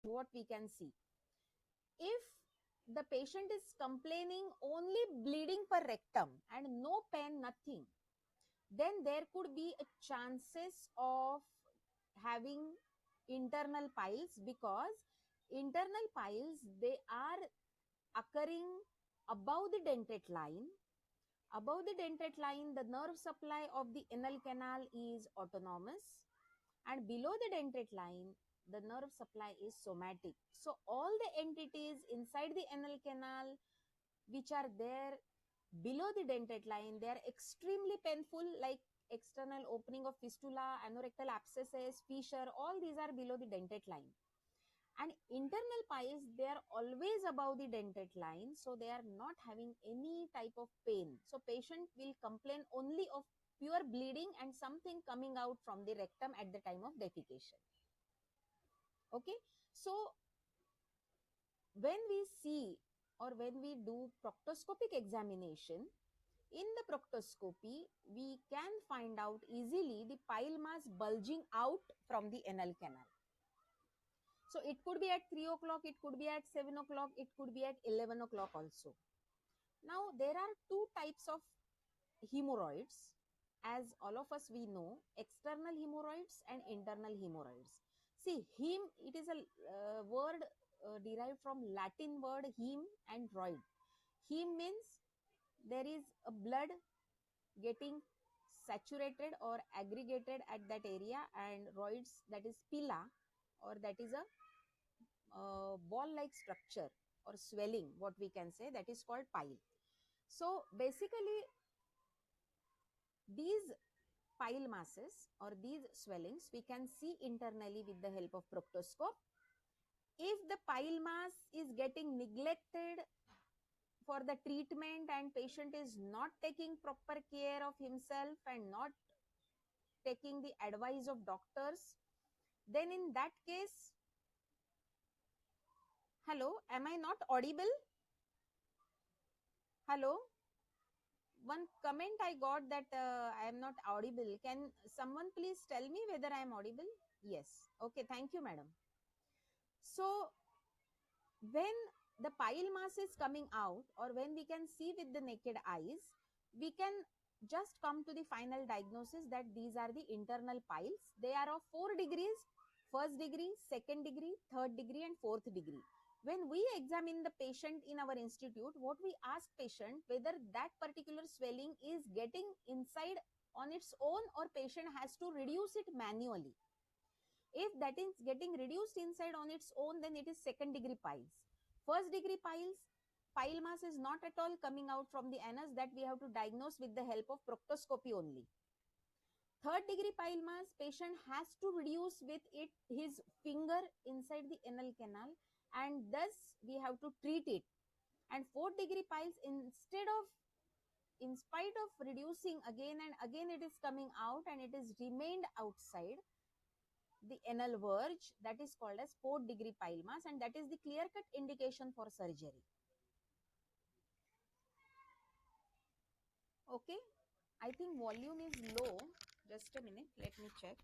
what we can see. If the patient is complaining only bleeding per rectum and no pain, nothing, then there could be a chances of having internal piles, because internal piles, they are occurring above the dentate line. Above the dentate line, the nerve supply of the anal canal is autonomous, and below the dentate line, the nerve supply is somatic. So all the entities inside the anal canal which are there below the dentate line, they are extremely painful, like external opening of fistula, anorectal abscesses, fissure, all these are below the dentate line. And internal piles, they are always above the dentate line, so they are not having any type of pain. So patient will complain only of pure bleeding and something coming out from the rectum at the time of defecation. Okay, so when we see or when we do proctoscopic examination, in the proctoscopy, we can find out easily the pile mass bulging out from the anal canal. So it could be at 3 o'clock, it could be at 7 o'clock, it could be at 11 o'clock also. Now, there are two types of hemorrhoids. As all of us we know, external hemorrhoids and internal hemorrhoids. See, hem, it is a word derived from Latin word hem and roid. Hem means there is a blood getting saturated or aggregated at that area, and roids, that is pila, or that is a ball-like structure or swelling, what we can say, that is called pile. So basically, these pile masses or these swellings we can see internally with the help of proctoscope. If the pile mass is getting neglected for the treatment and patient is not taking proper care of himself and not taking the advice of doctors, then in that case, hello, am I not audible? Hello, one comment I got that I am not audible. Can someone please tell me whether I am audible? Yes. Okay, thank you, madam. So when the pile mass is coming out, or when we can see with the naked eyes, we can just come to the final diagnosis that these are the internal piles. They are of 4 degrees: first degree, second degree, third degree, and fourth degree. When we examine the patient in our institute, what we ask patient whether that particular swelling is getting inside on its own or patient has to reduce it manually. If that is getting reduced inside on its own, then it is second degree piles. First degree piles, pile mass is not at all coming out from the anus, that we have to diagnose with the help of proctoscopy only. Third degree pile mass, patient has to reduce with it his finger inside the anal canal, and thus we have to treat it. And fourth degree piles, in spite of reducing again and again, it is coming out and it is remained outside the anal verge, that is called as fourth degree pile mass, and that is the clear cut indication for surgery. Okay, I think volume is low. Just a minute, let me check.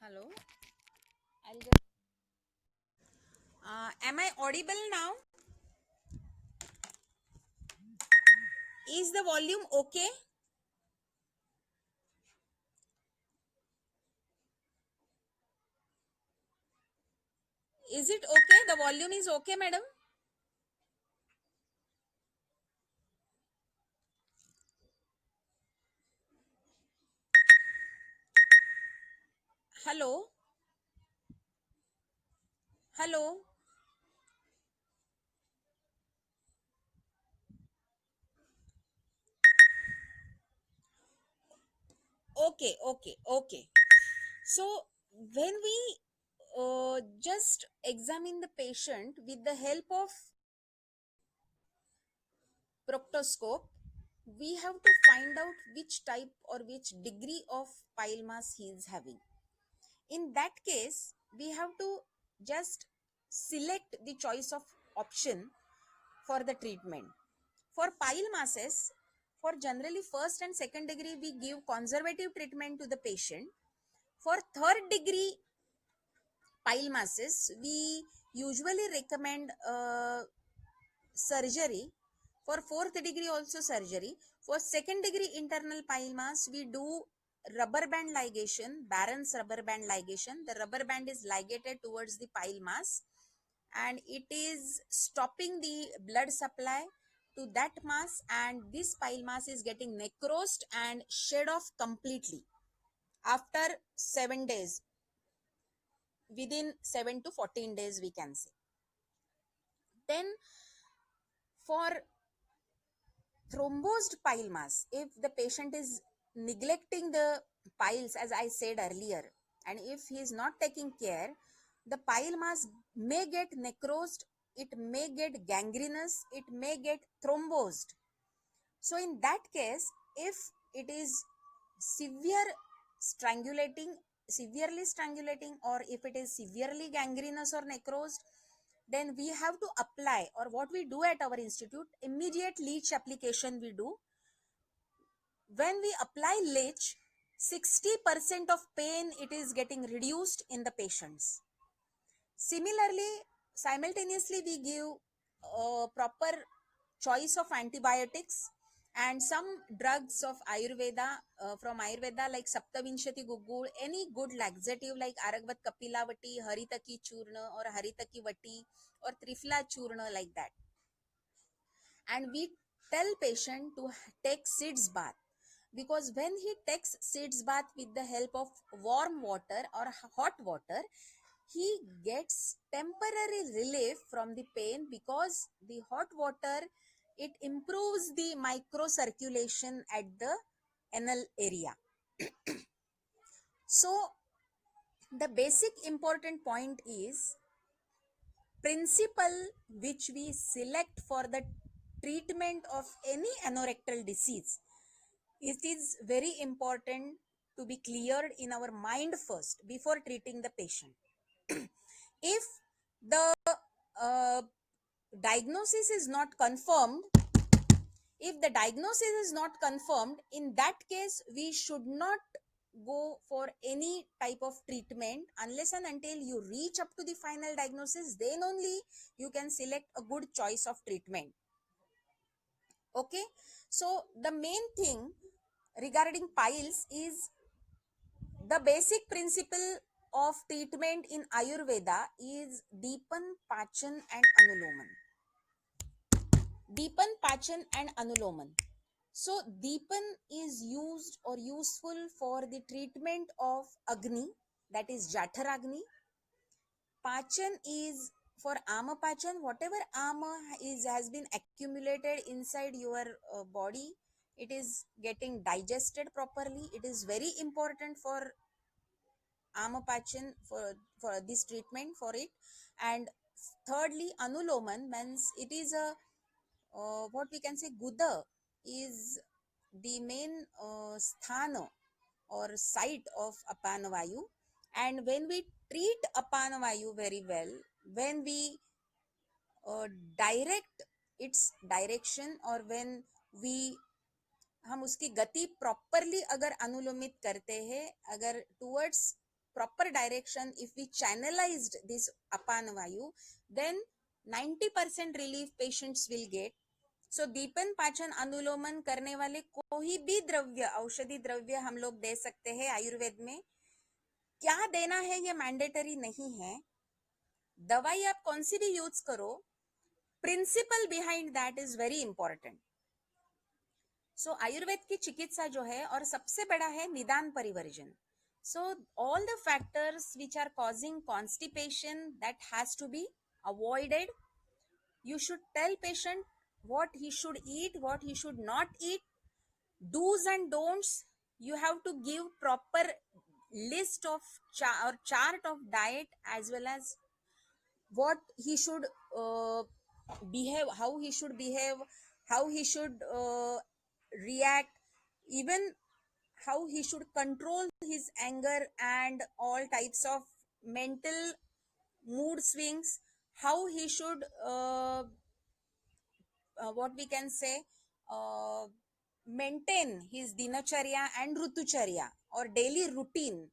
Hello, I'll just am I audible now? Is the volume okay? Is it okay? The volume is okay, madam? Hello? Hello? Okay, okay, okay. So when we just examine the patient with the help of proctoscope, we have to find out which type or which degree of pile mass he is having. In that case, we have to just select the choice of option for the treatment. For pile masses, for generally first and second degree, we give conservative treatment to the patient. For third degree pile masses, we usually recommend surgery. For fourth degree also surgery. For second degree internal pile mass, we do rubber band ligation, Barron's rubber band ligation. The rubber band is ligated towards the pile mass and it is stopping the blood supply to that mass, and this pile mass is getting necrosed and shed off completely after 7 days, within 7 to 14 days we can say. Then for thrombosed pile mass, if the patient is neglecting the piles as I said earlier, and if he is not taking care, the pile mass may get necrosed, it may get gangrenous, it may get thrombosed. So in that case, if it is severe strangulating severely strangulating, or if it is severely gangrenous or necrosed, then we have to apply, or what we do at our institute, immediate leech application we do. When we apply leech, 60% of pain it is getting reduced in the patients. Similarly, simultaneously we give proper choice of antibiotics and some drugs of Ayurveda, from Ayurveda like Saptavinshati Gugul, any good laxative like Aragvat Kapilavati, Haritaki Churna or Haritaki Vati or Trifla Churna, like that. And we tell patient to take seeds bath, because when he takes seeds bath with the help of warm water or hot water, he gets temporary relief from the pain, because the hot water, it improves the microcirculation at the anal area. So the basic important point is, principle which we select for the treatment of any anorectal disease, it is very important to be cleared in our mind first before treating the patient. If the uh, diagnosis is not confirmed, if the diagnosis is not confirmed, in that case we should not go for any type of treatment unless and until you reach up to the final diagnosis. Then only you can select a good choice of treatment. Okay, so the main thing regarding piles is, the basic principle of treatment in Ayurveda is Deepan, Pachan and Anuloman. Deepan, Pachan and Anuloman. So Deepan is used or useful for the treatment of Agni, that is Jatharagni. Pachan is for Ama Pachan, whatever Ama has been accumulated inside your body, it is getting digested properly. It is very important for Amapachin for this treatment for it. And thirdly, Anuloman means it is a what we can say, Guda is the main sthana or site of Apanavayu. And when we treat Apanavayu very well, when we direct its direction, or when we हम उसकी गति properly अगर अनुलोमित करते हैं, अगर towards proper direction, if we channelized this apana vayu, then 90% relief patients will get. So दीपन पाचन अनुलोमन करने वाले कोई भी द्रव्य, औषधि द्रव्य हम लोग दे सकते हैं आयुर्वेद में. क्या देना है ये मैंडेटरी नहीं है. दवाई आप कौन सी भी यूज करो, principle behind that is very important. So Ayurveda की चिकित्सा जो है, और सबसे बड़ा है निदान परिवर्जन. So all the factors which are causing constipation, that has to be avoided. You should tell patient what he should eat, what he should not eat, do's and don'ts. You have to give proper list of or chart of diet, as well as what he should behave, how he should behave, how he should react, even how he should control his anger and all types of mental mood swings, how he should what we can say, uh, maintain his dinacharya and rutucharya or daily routine,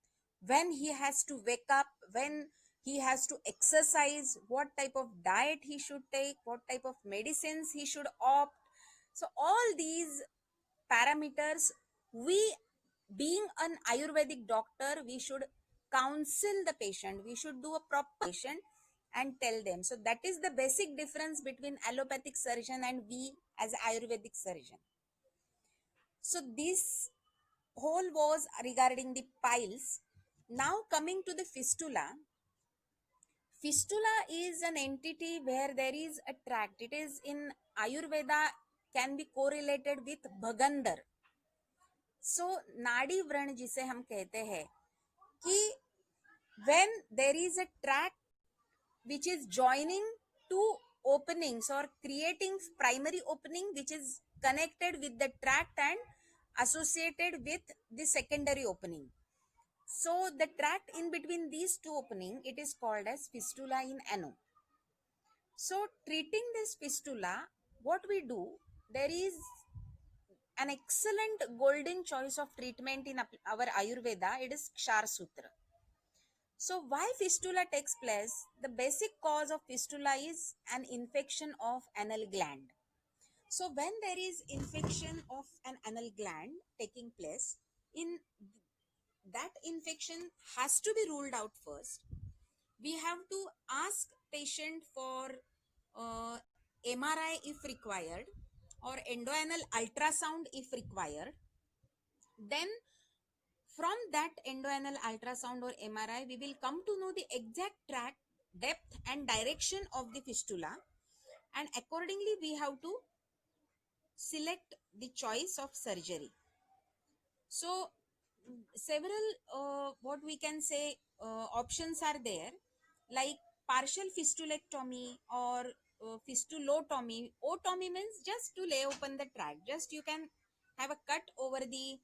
when he has to wake up, when he has to exercise, what type of diet he should take, what type of medicines he should opt. So all these parameters, we being an ayurvedic doctor, we should counsel the patient, we should do a proper patient and tell them. So that is the basic difference between allopathic surgeon and we as ayurvedic surgeon. So this whole was regarding the piles. Now coming to the fistula. Fistula is an entity where there is a tract. It is in Ayurveda, can be correlated with Bhagandar. So नाड़ी व्रण जिसे हम कहते हैं कि when there is a tract which is joining two openings or creating primary opening which is connected with the tract and associated with the secondary opening. So the tract in between these two opening, it is called as fistula in ano. So treating this fistula, what we do, there is an excellent golden choice of treatment in our Ayurveda. It is Kshar Sutra. So why fistula takes place? The basic cause of fistula is an infection of anal gland. So when there is infection of an anal gland taking place, in that infection has to be ruled out first. We have to ask patient for MRI if required, or endoanal ultrasound if required. Then from that endoanal ultrasound or MRI, we will come to know the exact tract, depth and direction of the fistula, and accordingly we have to select the choice of surgery. So several what we can say options are there, like partial fistulectomy or fistulotomy. Otomy means just to lay open the tract, just you can have a cut over the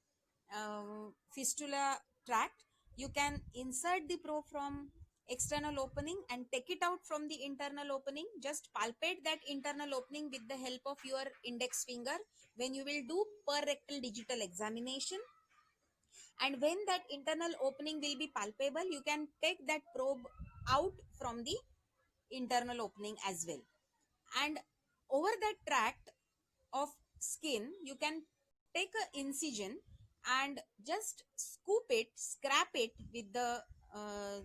fistula tract. You can insert the probe from external opening and take it out from the internal opening. Just palpate that internal opening with the help of your index finger when you will do per rectal digital examination. And when that internal opening will be palpable, you can take that probe out from the internal opening as well. And over that tract of skin, you can take a incision and just scoop it, scrap it with the uh,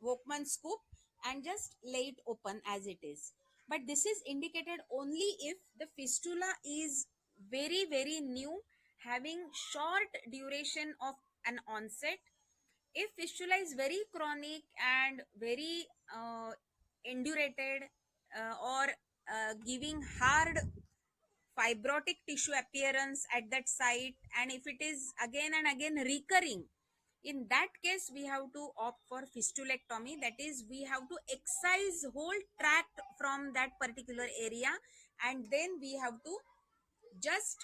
Volkmann scoop and just lay it open as it is. But this is indicated only if the fistula is very, very new, having short duration of an onset. If fistula is very chronic and very indurated, or giving hard fibrotic tissue appearance at that site, and if it is again and again recurring, in that case we have to opt for fistulectomy. That is, we have to excise whole tract from that particular area, and then we have to just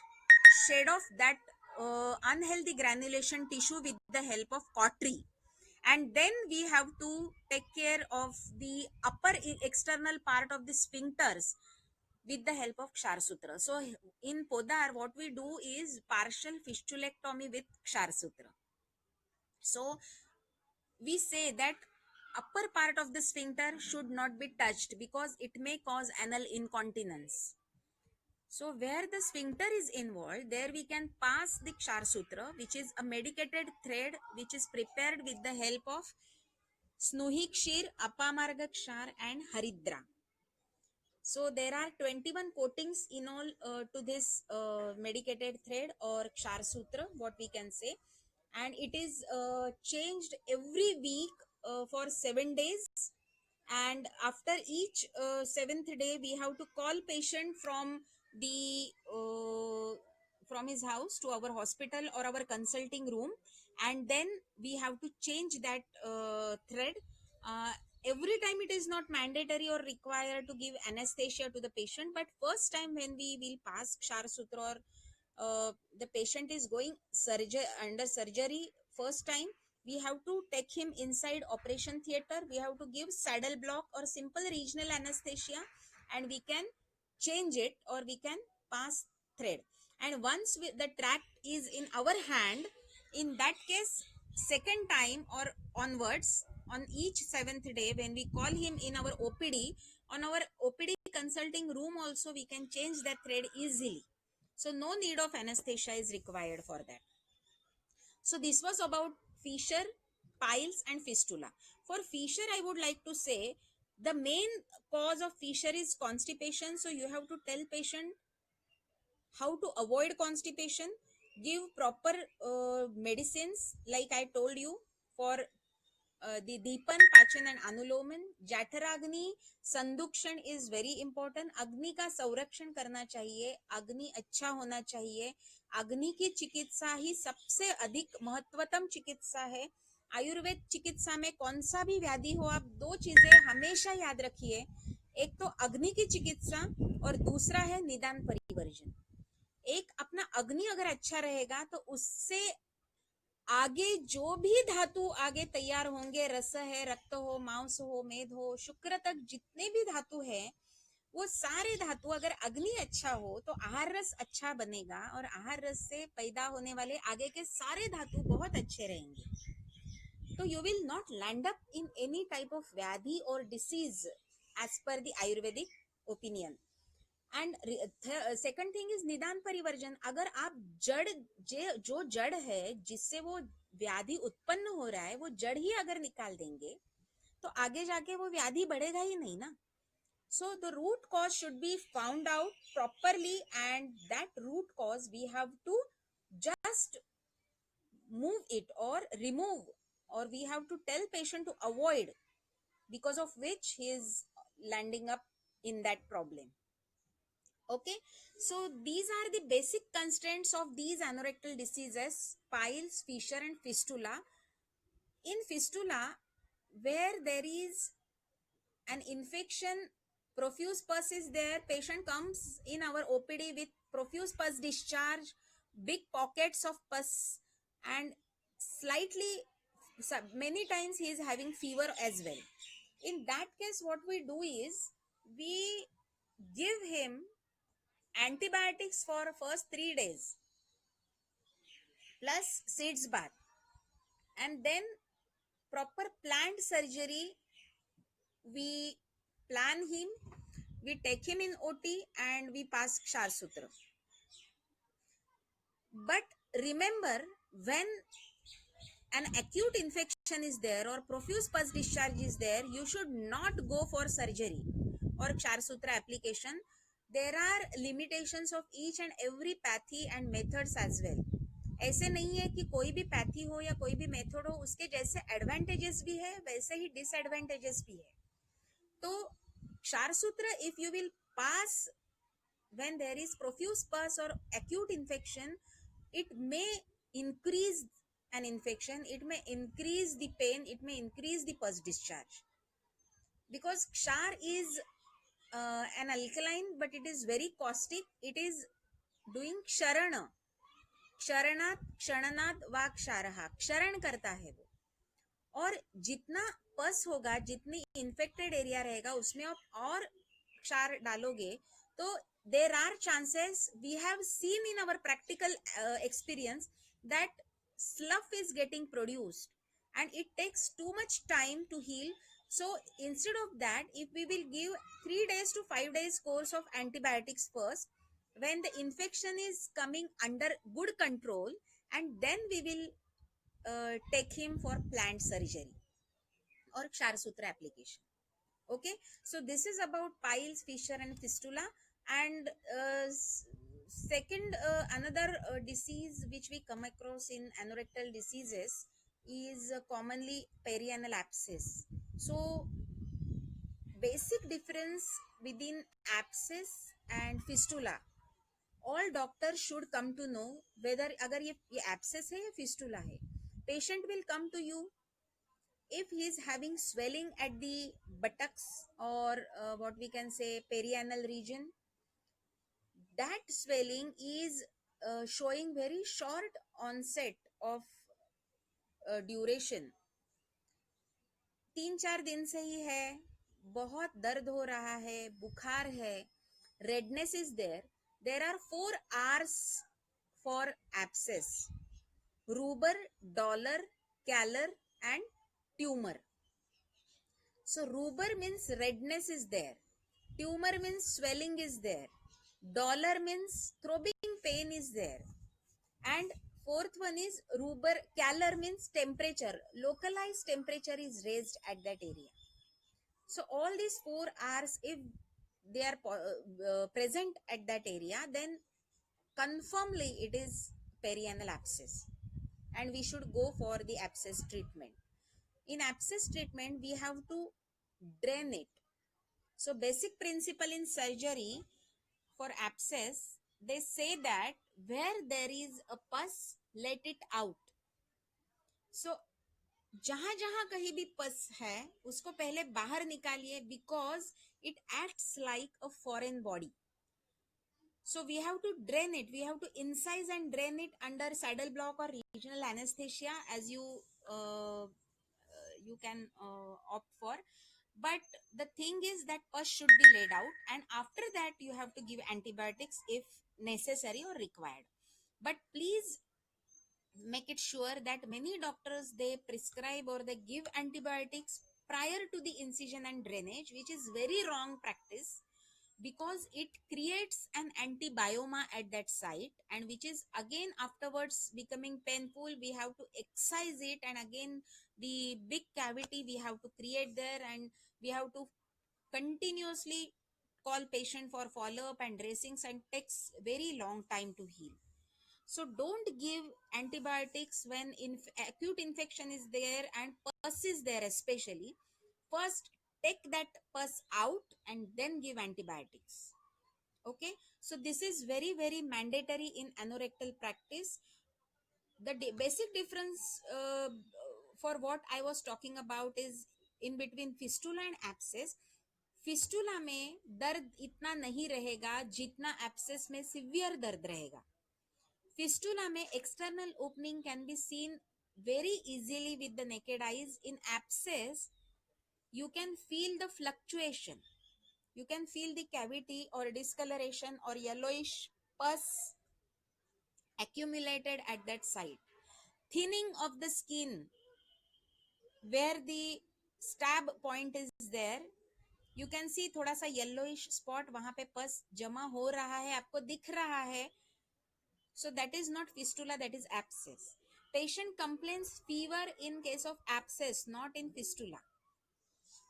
shed off that unhealthy granulation tissue with the help of cautery. And then we have to take care of the upper external part of the sphincters with the help of Kshar Sutra. So in Podar, what we do is partial fistulectomy with Kshar Sutra. So we say that upper part of the sphincter should not be touched because it may cause anal incontinence. So where the sphincter is involved, there we can pass the Kshar Sutra, which is a medicated thread which is prepared with the help of Snuhi Kshir, Apamarga Kshar and Haridra. So there are 21 coatings in all to this medicated thread or Kshar Sutra, what we can say. And it is changed every week for 7 days. And after each seventh day, we have to call patient from the from his house to our hospital or our consulting room, and then we have to change that thread. uh, every time it is not mandatory or required to give anesthesia to the patient, but first time when we will pass Kshar Sutra or the patient is going under surgery first time, we have to take him inside operation theater. We have to give saddle block or simple regional anesthesia, and we can change it, or we can pass thread. And once the tract is in our hand, in that case, second time or onwards, on each seventh day when we call him in our OPD, on our OPD consulting room also we can change that thread easily. So no need of anesthesia is required for that. So this was about fissure, piles and fistula. For fissure, I would like to say the main cause of fissure is constipation. So you have to tell patient how to avoid constipation, give proper medicines like I told you for the Deepan, Pachan and Anuloman. Jataragni संदुक्षण is very important. अग्नि का संरक्षण करना चाहिए, अग्नि अच्छा होना चाहिए. अग्नि की चिकित्सा ही सबसे अधिक महत्वतम चिकित्सा है. आयुर्वेद चिकित्सा में कौन सा भी व्याधि हो, आप दो चीजें हमेशा याद रखिए, एक तो अग्नि की चिकित्सा और दूसरा है निदान परिवर्जन. एक अपना अग्नि अगर अच्छा रहेगा तो उससे आगे जो भी धातु आगे तैयार होंगे, रस है, रक्त हो, मांस हो, मेद हो, शुक्र तक जितने भी धातु है, वो सारे धातु अगर अग्नि अच्छा हो तो आहार रस अच्छा बनेगा और आहार रस से पैदा होने वाले आगे के सारे धातु बहुत अच्छे रहेंगे. तो you will not land up in any type of vyadhi और disease as per the Ayurvedic opinion. And second thing is nidan parivarjan. अगर आप जड़ जो जड़ है जिससे वो व्याधि उत्पन्न हो रहा है, वो जड़ ही अगर निकाल देंगे तो आगे जाके वो व्याधि बढ़ेगा ही नहीं ना. So the root cause should be found out properly, and that root cause we have to just move it or remove, or we have to tell patient to avoid, because of which he is landing up in that problem. Okay, so these are the basic constraints of these anorectal diseases: piles, fissure and fistula. In fistula, where there is an infection, profuse pus is there, patient comes in our OPD with profuse pus discharge, big pockets of pus, and slightly many times he is having fever as well. In that case, what we do is we give him antibiotics for first 3 days plus seeds bath, and then proper planned surgery. We plan him, we take him in OT and we pass Kshar Sutra. But remember, when an acute infection is there or profuse pus discharge is there, you should not go for surgery or Kshar Sutra application. There are limitations of each and every pathy and methods as well. ऐसे नहीं है कि कोई भी pathy हो या कोई भी मेथड हो, उसके जैसे एडवांटेजेस भी है वैसे ही डिसएडवांटेजेस भी है. तो क्षार सूत्र, if you will pass when there is profuse pus or acute infection, it may increase an infection, it may increase the pain, it may increase the pus discharge, because kshar is an alkaline, but it is very caustic. It is doing ksharana, क्षरणात क्षणनाद वा क्षारहा, क्षरण करता है वो. और जितना पस होगा, जितनी इन्फेक्टेड एरिया रहेगा, उसमें आप और क्षार डालोगे तो there are chances, we have seen in our practical experience that slough is getting produced and it takes too much time to heal. So instead of that, if we will give 3 days to 5 days course of antibiotics first, when the infection is coming under good control, and then we will take him for planned surgery or Kshar Sutra application. Okay, so this is about piles, fissure and fistula. And second, another disease which we come across in anorectal diseases is commonly perianal abscess. So basic difference within abscess and fistula, all doctors should come to know whether अगर ये abscess है या fistula है. Patient will come to you if he is having swelling at the buttocks or what we can say perianal region. That swelling is showing very short onset of duration. 3-4 दिन से ही है, बहुत दर्द हो रहा है, बुखार है, redness is there, there are 4 R's for abscess: ruber, dollar, calor, and tumor. So ruber means redness is there, tumor means swelling is there, dollar means throbbing pain is there, and fourth one is ruber. Calor means temperature, localized temperature is raised at that area. So all these 4 R's, if they are present at that area, then confirmly it is perianal abscess, and we should go for the abscess treatment. In abscess treatment, we have to drain it. So basic principle in surgery for abscess, they say that where there is a pus, let it out. So जहां जहां कहीं भी पस है उसको पहले बाहर निकालिए, because it acts like a foreign body. So we have to drain it, we have to incise and drain it under saddle block or regional anesthesia, as you can opt for. But the thing is that pus should be laid out, and after that you have to give antibiotics if necessary or required. But please make it sure that many doctors, they prescribe or they give antibiotics prior to the incision and drainage, which is very wrong practice, because it creates an antibioma at that site, and which is again afterwards becoming painful. We have to excise it, and again the big cavity we have to create there, and we have to continuously call patient for follow up and dressings, and takes very long time to heal. So don't give antibiotics when acute infection is there and pus is there especially. First, take that pus out and then give antibiotics. Okay, so this is very very mandatory in anorectal practice. The basic difference for what I was talking about is in between fistula and abscess. Fistula में दर्द इतना नहीं रहेगा जितना abscess में severe दर्द रहेगा. Fistula में external opening can be seen very easily with the naked eyes. In abscess, you can feel the fluctuation. You can feel the cavity or discoloration or yellowish pus accumulated at that site. Thinning of the skin where the stab point is there, you can see थोड़ा सा yellowish spot, वहां पे पस जमा हो रहा है, आपको दिख रहा है. So that is not fistula, that is abscess. Patient complains fever in case of abscess, not in fistula.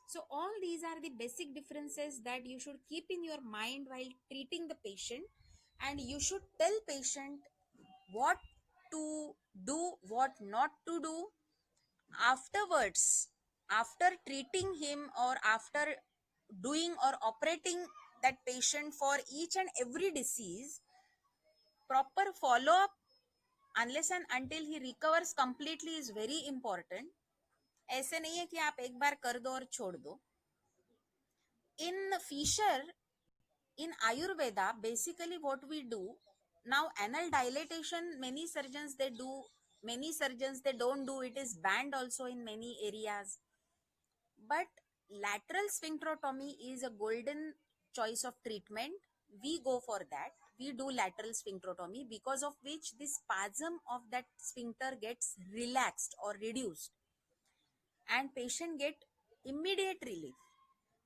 So all these are the basic differences that you should keep in your mind while treating the patient, and you should tell patient what to do, what not to do. Afterwards, after treating him or after doing or operating that patient for each and every disease, proper follow up unless and until he recovers completely is very important. ऐसे नहीं है कि आप एक बार कर दो और छोड़ दो. In fissure, in Ayurveda, basically what we do now, anal dilatation, many surgeons they do, many surgeons they don't do, it is banned also in many areas. But lateral sphincterotomy is a golden choice of treatment. We go for that. We do lateral sphincterotomy, because of which the spasm of that sphincter gets relaxed or reduced, and patient get immediate relief.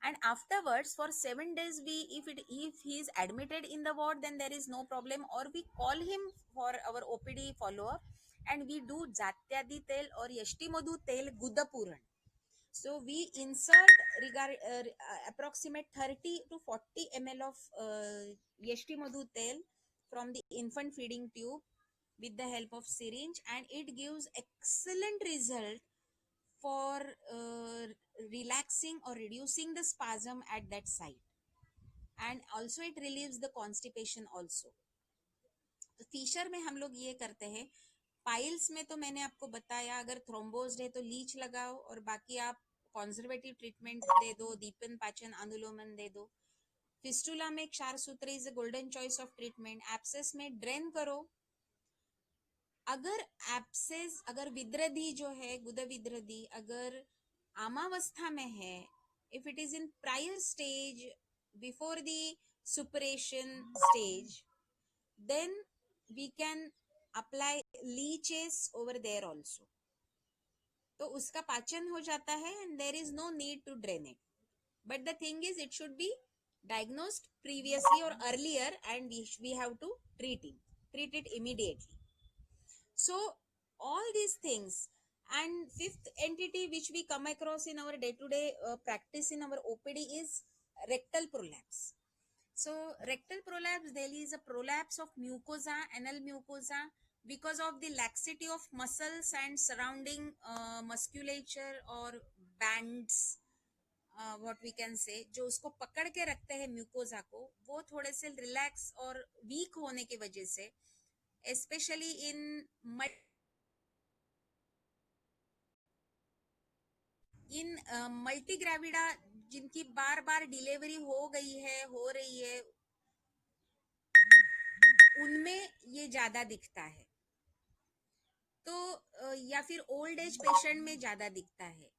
And afterwards for 7 days, we if he is admitted in the ward, then there is no problem, or we call him for our OPD follow up, and we do Jatyadi tel or Yashtimodhu tel Gudapuran. So we insert approximate 30 to 40 ml of Yashtimodhu tel from the infant feeding tube with the help of syringe, and it gives excellent result for relaxing or reducing the spasm at that site, and also it relieves the constipation also. तो फीशर में हम लोग ये करते हैं. Piles में तो मैंने आपको बताया, अगर थ्रोम्बोज्ड है तो लीच लगाओ, और बाकी आप कंजर्वेटिव ट्रीटमेंट दे दो, दीपन पाचन अनुलोमन दे दो. फिस्टुला में क्षार सूत्र is a golden choice of treatment. Abscess में ड्रेन करो. अगर एब्सेस, अगर विद्रधि जो है गुद विद्रधि अगर आमावस्था में है, if it is in prior stage before the suppuration stage, then we can apply leeches over there also. तो उसका पाचन हो जाता है and there is no need to drain it. But the thing is, it should be diagnosed previously or earlier, and we have to treat it immediately. So all these things. And fifth entity which we come across in our day-to-day practice in our OPD is rectal prolapse. So rectal prolapse, there is a prolapse of mucosa, anal mucosa, because of the laxity of muscles and surrounding musculature or bands, what we can say, जो उसको पकड़ के रखते हैं mucosa को, वो थोड़े से रिलैक्स और वीक होने की वजह से, especially in मल्टीग्रेविडा जिनकी बार बार डिलीवरी हो गई है, हो रही है, उनमें ये ज्यादा दिखता है. तो या फिर ओल्ड एज पेशेंट में ज्यादा दिखता है.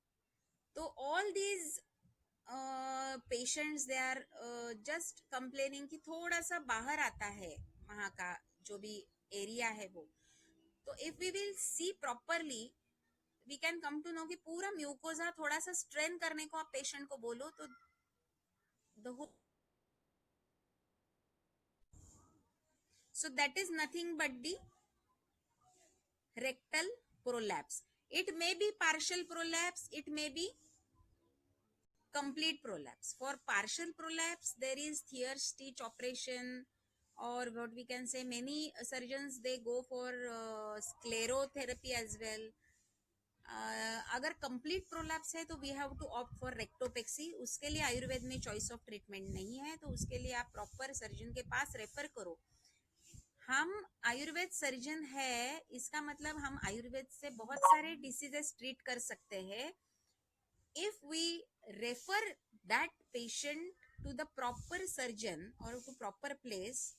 तो all these patients they are just complaining कि थोड़ा सा बाहर आता है वहाँ का जो भी एरिया है वो. तो if we will see properly, we can come to know कि पूरा म्यूकोजा थोड़ा सा स्ट्रेन करने को आप पेशेंट को बोलो तो the whole. So that is nothing but the rectal prolapse. It may be partial prolapse, it may be complete prolapse. For partial prolapse, there is Thiers-Stich operation, or what we can say, many surgeons they go for sclerotherapy as well. अगर complete prolapse है तो we have to opt for rectopexy. उसके लिए आयुर्वेद में choice of treatment नहीं है, तो उसके लिए आप प्रॉपर सर्जन के पास रेफर करो. हम आयुर्वेद सर्जन है, इसका मतलब हम आयुर्वेद से बहुत सारे डिसीजेस ट्रीट कर सकते हैं. If we refer that patient to the proper surgeon or to proper place,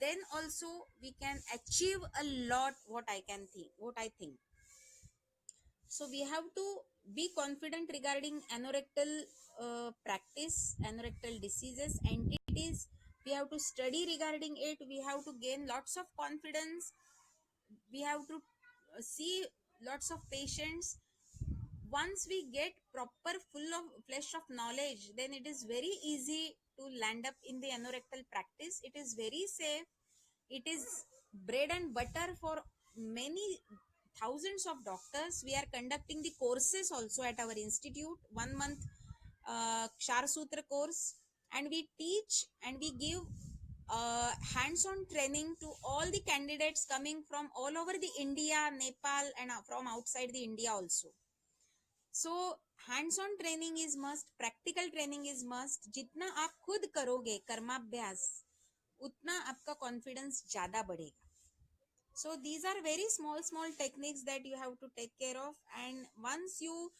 then also we can achieve a lot, what I think. So we have to be confident regarding anorectal practice, anorectal diseases, entities. We have to study regarding it. We have to gain lots of confidence. We have to see lots of patients. Once we get proper full of flesh of knowledge, then it is very easy to land up in the anorectal practice. It is very safe. It is bread and butter for many thousands of doctors. We are conducting the courses also at our institute, 1 month Kshar Sutra course, and we teach and we give hands-on training to all the candidates coming from all over the India, Nepal, and from outside the India also. So hands-on training is must, practical training is must. जितना आप खुद करोगे कर्माभ्यास, उतना आपका confidence ज्यादा बढ़ेगा. So these are very small techniques that you have to take care of, and once you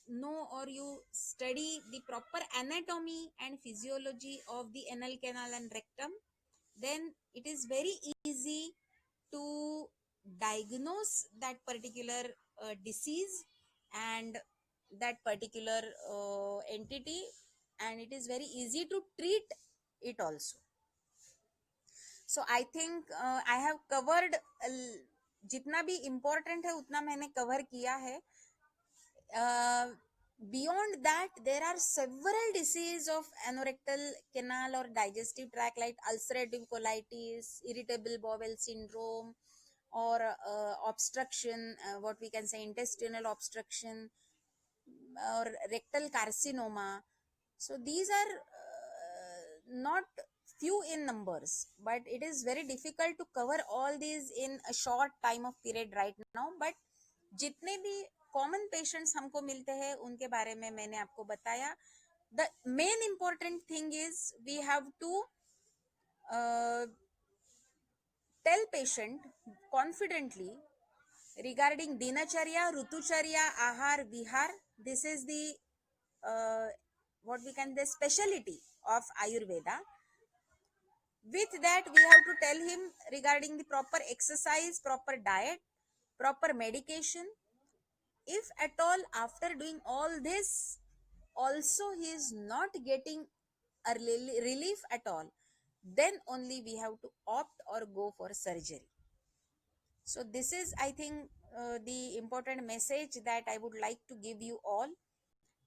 know or you study the proper anatomy and physiology of the anal canal and rectum, then it is very easy to diagnose that particular disease and that particular entity, and it is very easy to treat it also. So I think I have covered जितना भी important है उतना मैंने cover किया है. Beyond that, there are several diseases of anorectal canal or digestive tract, like ulcerative colitis, irritable bowel syndrome, or obstruction, what we can say intestinal obstruction, or rectal carcinoma. So these are not few in numbers, but it is very difficult to cover all these in a short time of period right now. But जितने भी common patients हमको मिलते हैं उनके बारे में मैंने आपको बताया. The main important thing is we have to tell patient confidently regarding dinacharya, rutucharya, ahar, vihar. This is the what we can the speciality of Ayurveda. With that, we have to tell him regarding the proper exercise, proper diet, proper medication. If at all after doing all this also he is not getting a relief at all, then only we have to opt or go for surgery. So this is, I think, the important message that I would like to give you all.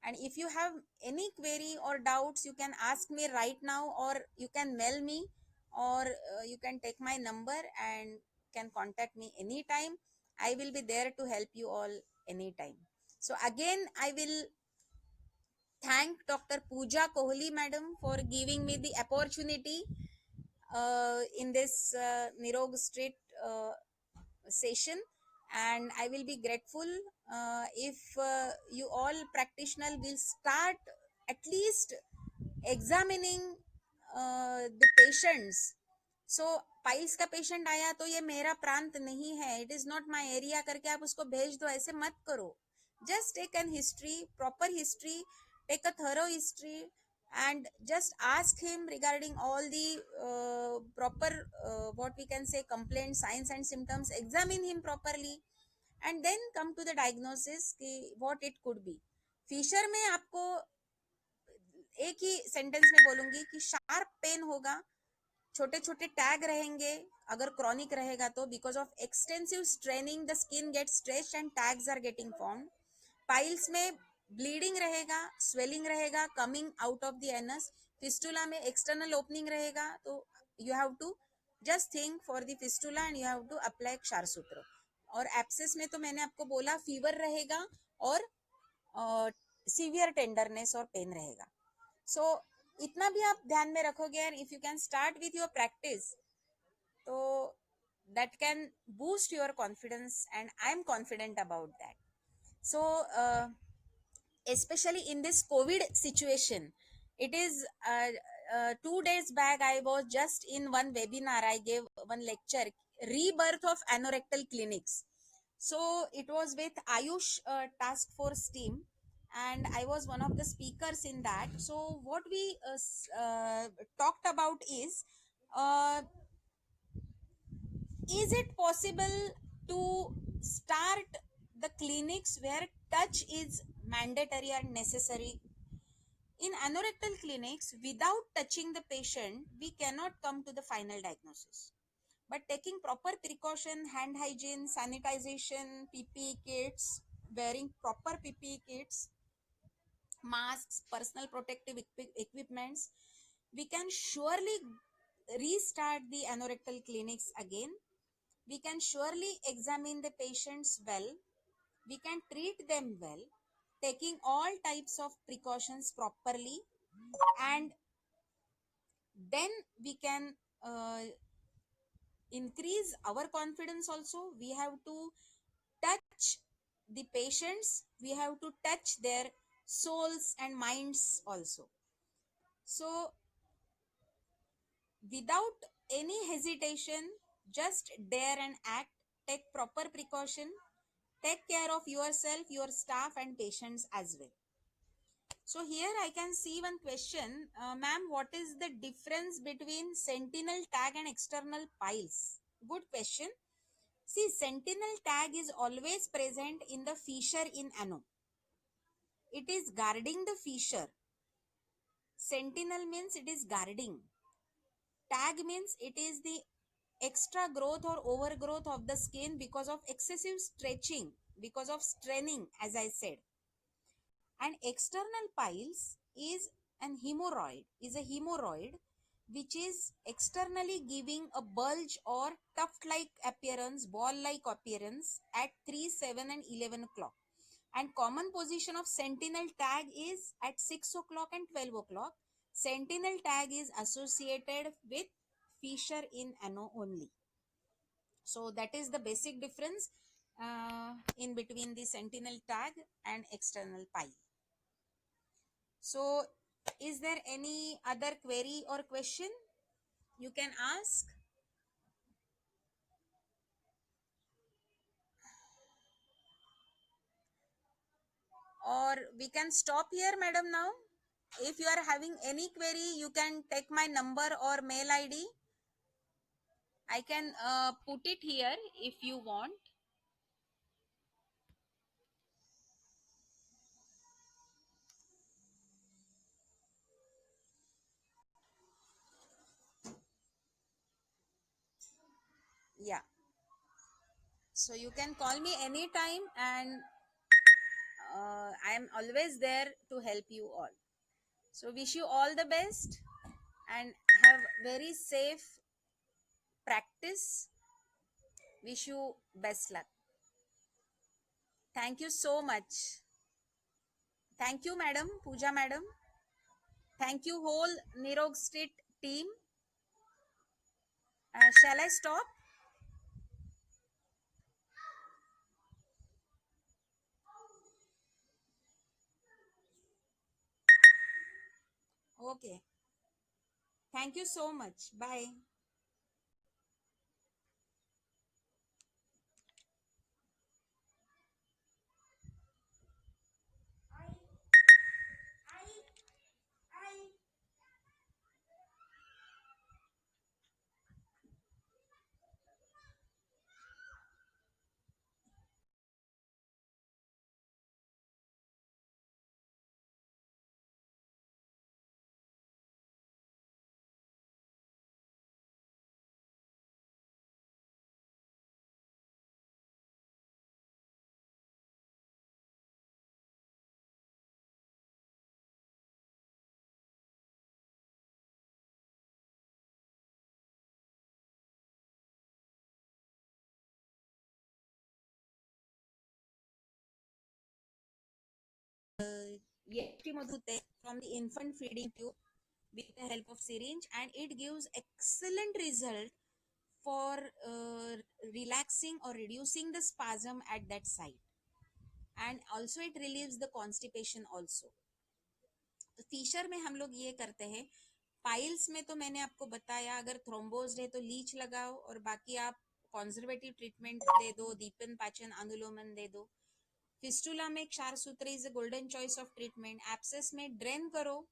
And if you have any query or doubts, you can ask me right now, or you can mail me, or you can take my number and can contact me anytime. I will be there to help you all anytime. So again, I will thank Dr. Pooja Kohli madam for giving me the opportunity in this Nirog Street session, and I will be grateful if you all practitioner will start at least examining the patients. So piles का patient आया तो ये मेरा प्रांत नहीं है, it is not my area करके आप उसको भेज दो, ऐसे मत करो. Just take an history, proper history, take a thorough history, and just ask him regarding all the proper what we can say complaints, signs and symptoms. Examine him properly and then come to the diagnosis कि what it could be. Fissure में आपको एक ही sentence में बोलूंगी कि sharp pain होगा, छोटे छोटे टैग रहेंगे अगर क्रॉनिक रहेगा तो, because of extensive straining the skin get stretched and tags are getting form. Piles में ब्लीडिंग रहेगा, स्वेलिंग रहेगा coming out of the anus. Fistula में एक्सटर्नल ओपनिंग रहेगा, तो you have to just think for the fistula and you have to apply kshar sutra. और एप्सिस में तो मैंने आपको बोला फीवर रहेगा और सीवियर टेंडरनेस और पेन रहेगा. सो इतना भी आप ध्यान में रखोगे, and if you can start with your practice, तो that can boost your confidence, and I am confident about that. So especially in this COVID situation, it is 2 days back I was just in one webinar, I gave one lecture, rebirth of anorectal clinics. So it was with Ayush task force team, and I was one of the speakers in that. So what we talked about uh, is it possible to start the clinics where touch is mandatory and necessary? In anorectal clinics, without touching the patient, we cannot come to the final diagnosis. But taking proper precaution, hand hygiene, sanitization, PPE kits, wearing proper PPE kits, masks, personal protective equipments, we can surely restart the anorectal clinics again. We can surely examine the patients well. We can treat them well, taking all types of precautions properly, and then we can increase our confidence also. We have to touch the patients, we have to touch their souls and minds also. So without any hesitation, just dare and act, take proper precaution, take care of yourself, your staff and patients as well. So here I can see one question, ma'am, what is the difference between sentinel tag and external piles? Good question. See, sentinel tag is always present in the fissure in ano. It is guarding the fissure. Sentinel means it is guarding. Tag means it is the extra growth or overgrowth of the skin because of excessive stretching, because of straining, as I said. And external piles is a hemorrhoid which is externally giving a bulge or tuft-like appearance, ball-like appearance at 3, 7 and 11 o'clock. And common position of sentinel tag is at 6 o'clock and 12 o'clock. Sentinel tag is associated with fissure in ano only. So that is the basic difference in between the sentinel tag and external pile. So is there any other query or question you can ask? Or we can stop here, madam, now. If you are having any query, you can take my number or mail ID. I can put it here if you want. Yeah. So you can call me anytime, and I am always there to help you all. So wish you all the best and have very safe practice. Wish you best luck. Thank you so much. Thank you, madam, Pooja madam. Thank you, whole Nirog Street team. Shall I stop? Okay. Thank you so much. Bye. Yeti from the infant feeding tube with the help of syringe, and it gives excellent result for relaxing or reducing the spasm at that site, and also it relieves the constipation also. तो Fisher में हम लोग ये करते हैं. Piles में तो मैंने आपको बताया, अगर थ्रोम्बोज है तो लीच लगाओ, और बाकी आप कंजर्वेटिव ट्रीटमेंट दे दो, दीपन पाचन अनुलोमन दे दो. फिस्टुला में क्षार सूत्र is golden choice of treatment. Abscess में ड्रेन करो.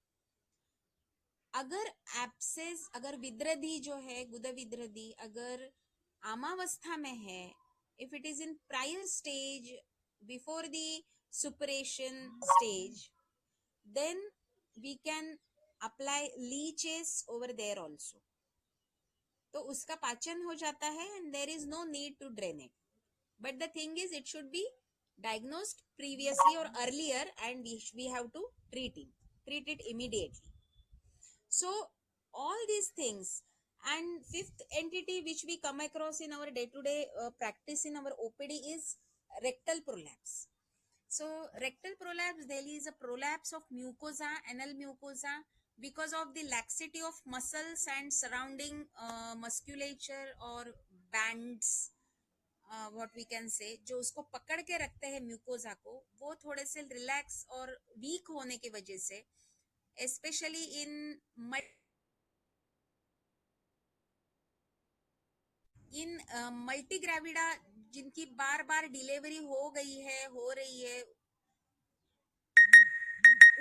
अगर एप्सेस, अगर विद्रधि जो है गुद विद्रधि अगर आमावस्था में है, if it is in prior stage before the suppuration stage, then we can apply leeches over there also. तो उसका पाचन हो जाता है, and there is no need to drain it. But the thing is, it should be diagnosed previously or earlier, and we have to treat it immediately. So all these things. And fifth entity which we come across in our day-to-day practice in our OPD is rectal prolapse. So rectal prolapse, there is a prolapse of mucosa, anal mucosa, because of the laxity of muscles and surrounding musculature or bands, what we can say, जो उसको पकड़ के रखते हैं mucosa को, वो थोड़े से रिलैक्स और वीक होने की वजह से, especially in मल्टीग्रेविडा, जिनकी बार बार डिलीवरी हो गई है, हो रही है,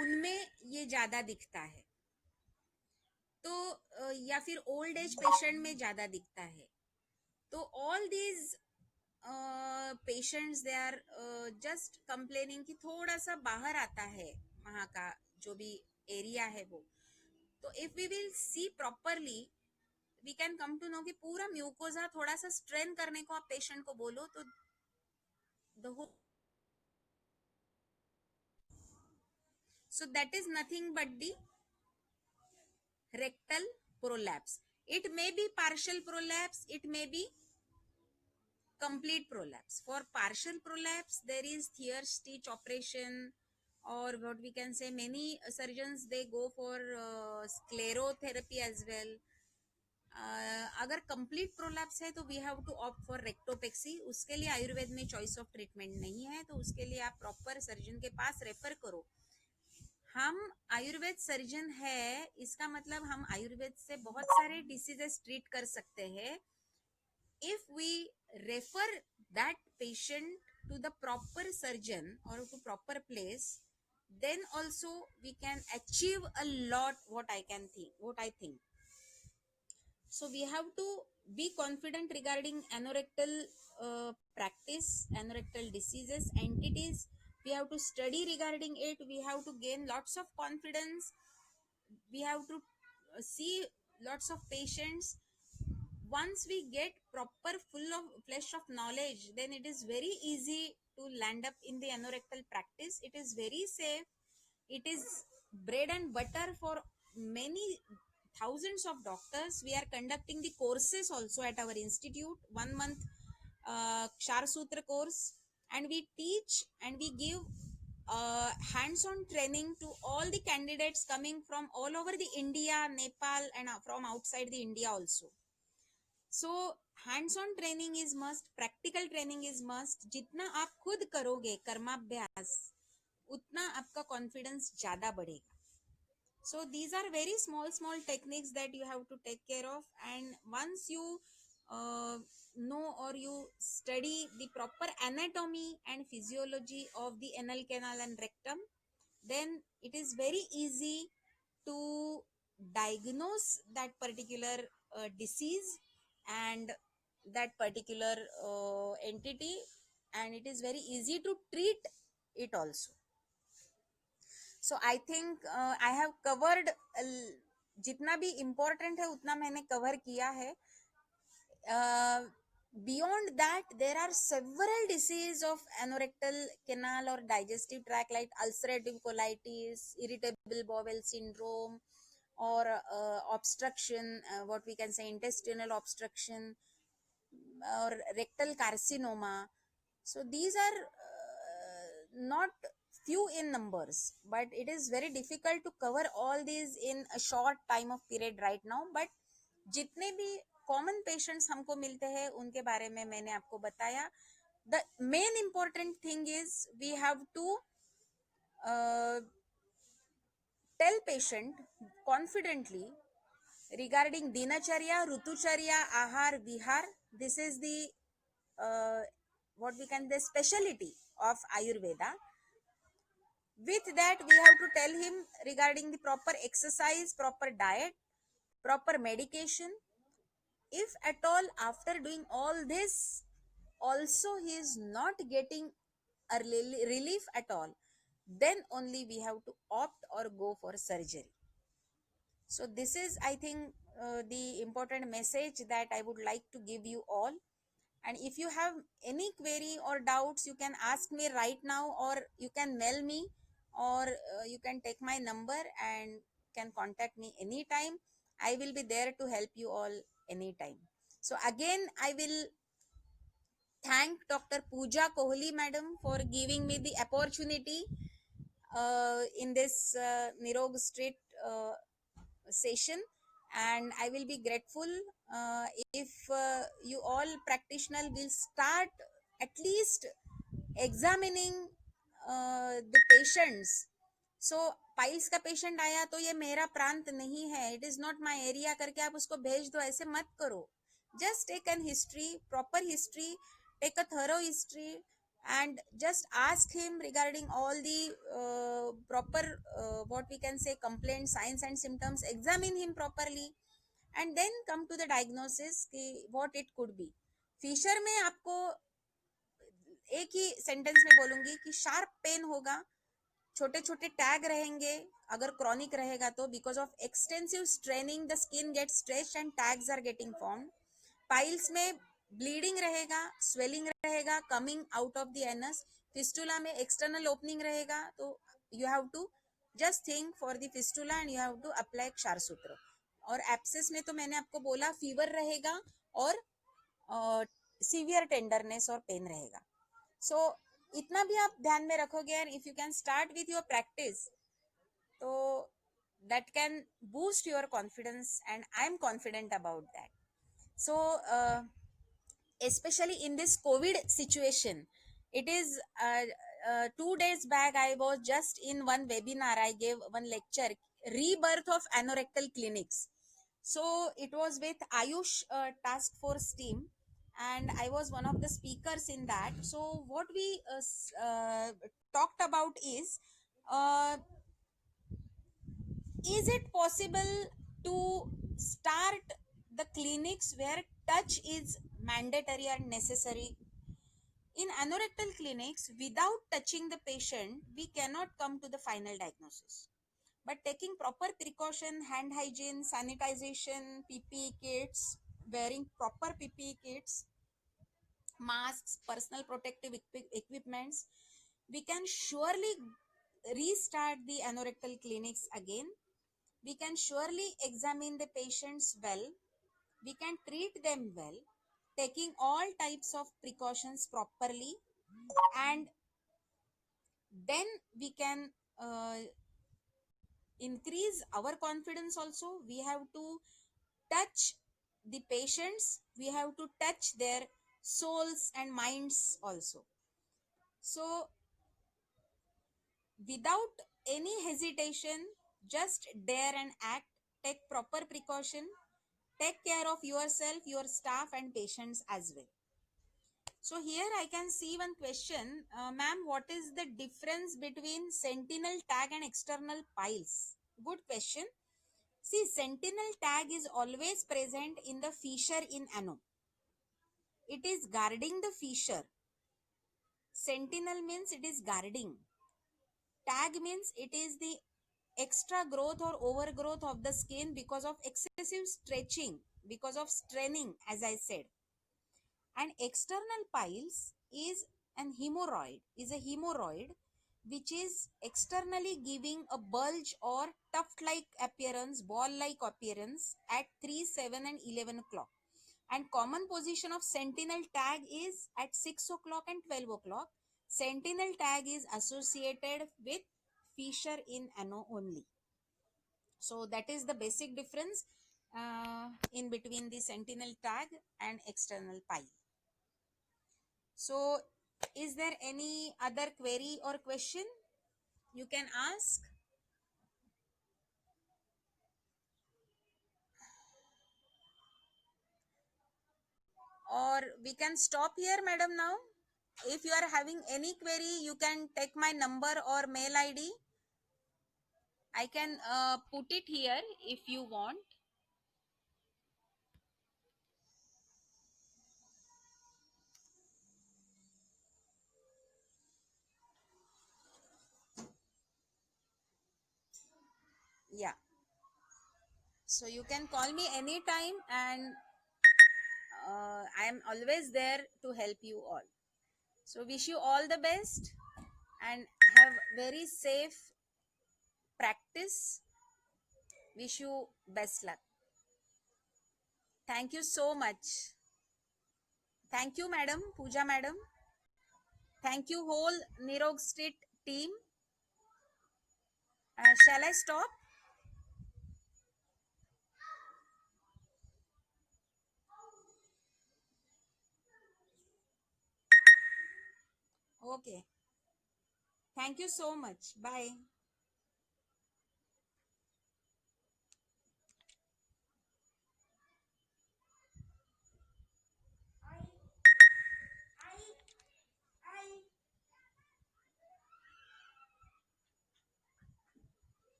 उनमें ये ज्यादा दिखता है. तो या फिर ओल्ड एज पेशेंट में ज्यादा दिखता है. तो all these patients they are just complaining कि थोड़ा सा बाहर आता है वहाँ का जो भी एरिया है वो. तो if we will see properly, we can come to know कि पूरा म्यूकोजा थोड़ा सा स्ट्रेन करने को आप पेशेंट को बोलो तो the whole. So that is nothing but the rectal prolapse. It may be partial prolapse, it may be complete prolapse. For partial prolapse, there is Thier stitch operation, or what we can say, many surgeons they go for sclerotherapy as well. अगर complete prolapse है तो we have to opt for rectopexy. उसके लिए आयुर्वेद में choice of treatment नहीं है, तो उसके लिए आप प्रॉपर सर्जन के पास रेफर करो. हम आयुर्वेद सर्जन है, इसका मतलब हम आयुर्वेद से बहुत सारे डिसीजेस ट्रीट कर सकते हैं. If we refer that patient to the proper surgeon or to proper place, then also we can achieve a lot, what I think. So we have to be confident regarding anorectal practice, anorectal diseases, entities. We have to study regarding it. We have to gain lots of confidence. We have to see lots of patients. once we get proper full of flesh of knowledge, then it is very easy to land up in the anorectal practice. It is very safe. It is bread and butter for many thousands of doctors. We are conducting the courses also at our institute, 1 month Kshar Sutra course, and we teach and we give hands-on training to all the candidates coming from all over the India, Nepal, and from outside the India also. So hands-on training is must, practical training is must. जितना आप खुद करोगे कर्माभ्यास, उतना आपका confidence ज्यादा बढ़ेगा. So these are very small techniques that you have to take care of, and once you know or you study the proper anatomy and physiology of the anal canal and rectum, then it is very easy to diagnose that particular disease and that particular entity, and it is very easy to treat it also. So I think I have covered जितना भी important है उतना मैंने cover किया है. Beyond that, there are several diseases of anorectal canal or digestive tract, like ulcerative colitis, irritable bowel syndrome, or obstruction, what we can say intestinal obstruction, or rectal carcinoma. So these are not few in numbers, but it is very difficult to cover all these in a short time of period right now. But जितने भी common patients हमको मिलते हैं उनके बारे में मैंने आपको बताया. The main important thing is we have to tell patient confidently regarding dinacharya, rutucharya, ahar, vihar. This is the what we can the specialty of Ayurveda. With that, we have to tell him regarding the proper exercise, proper diet, proper medication. If at all after doing all this also he is not getting a relief at all, then only we have to opt or go for surgery. So this is, I think, the important message that I would like to give you all. And if you have any query or doubts, you can ask me right now, or you can mail me, or you can take my number and can contact me anytime. I will be there to help you all anytime. So again, I will thank Dr. Pooja Kohli madam for giving me the opportunity in this Nirog Street session, and I will be grateful if you all practitioners will start at least examining the patients. So piles का patient आया तो ये मेरा प्रांत नहीं है, it is not my area करके आप उसको भेज दो, ऐसे मत करो. Just take an history, proper history, take a thorough history, and just ask him regarding all the proper what we can say complaints, signs and symptoms. Examine him properly and then come to the diagnosis ki what it could be. Fissure में आपको एक ही sentence में बोलूंगी कि sharp pain होगा, छोटे छोटे tag रहेंगे अगर क्रॉनिक रहेगा तो, because of extensive straining the skin get stretched and tags are getting form. Piles में ब्लीडिंग रहेगा, स्वेलिंग रहेगा coming out of the anus. Fistula में एक्सटर्नल ओपनिंग रहेगा, तो you have to just think for the fistula and you have to apply kshar sutra. और एप्सिस में तो मैंने आपको बोला फीवर रहेगा और सीवियर टेंडरनेस और पेन रहेगा. सो इतना भी आप ध्यान में रखोगे, and if you can start with your practice, तो that can boost your confidence and I am confident about that. So especially in this COVID situation, it is 2 days back I was just in one webinar, I gave one lecture, rebirth of anorectal clinics. So it was with Ayush task force team, and I was one of the speakers in that. So what we talked about is it possible to start the clinics where touch is mandatory and necessary? In anorectal clinics, without touching the patient, we cannot come to the final diagnosis. But taking proper precaution, hand hygiene, sanitization, PPE kits, wearing proper PPE kits, masks, personal protective equipments, we can surely restart the anorectal clinics again. We can surely examine the patients well. We can treat them well, taking all types of precautions properly, and then we can increase our confidence also. We have to touch the patients, we have to touch their souls and minds also. So without any hesitation, just dare and act, take proper precaution, take care of yourself, your staff and patients as well. So here I can see one question, ma'am, what is the difference between sentinel tag and external piles? Good question. See, sentinel tag is always present in the fissure in ano. It is guarding the fissure. Sentinel means it is guarding. Tag means it is the extra growth or overgrowth of the skin because of excessive stretching, because of straining, as I said. And external piles is a hemorrhoid which is externally giving a bulge or tuft-like appearance, ball-like appearance at 3, 7 and 11 o'clock. And common position of sentinel tag is at 6 o'clock and 12 o'clock. Sentinel tag is associated with fissure in ano only. So that is the basic difference in between the sentinel tag and external pile. So is there any other query or question you can ask? Or we can stop here, madam, now. If you are having any query, you can take my number or mail ID. I can put it here if you want. Yeah. So you can call me anytime, and I am always there to help you all. So wish you all the best and have very safe practice. Wish you best luck. Thank you so much. Thank you, madam, Pooja madam. Thank you, whole Nirog Street team. Shall I stop? Okay. Thank you so much. Bye.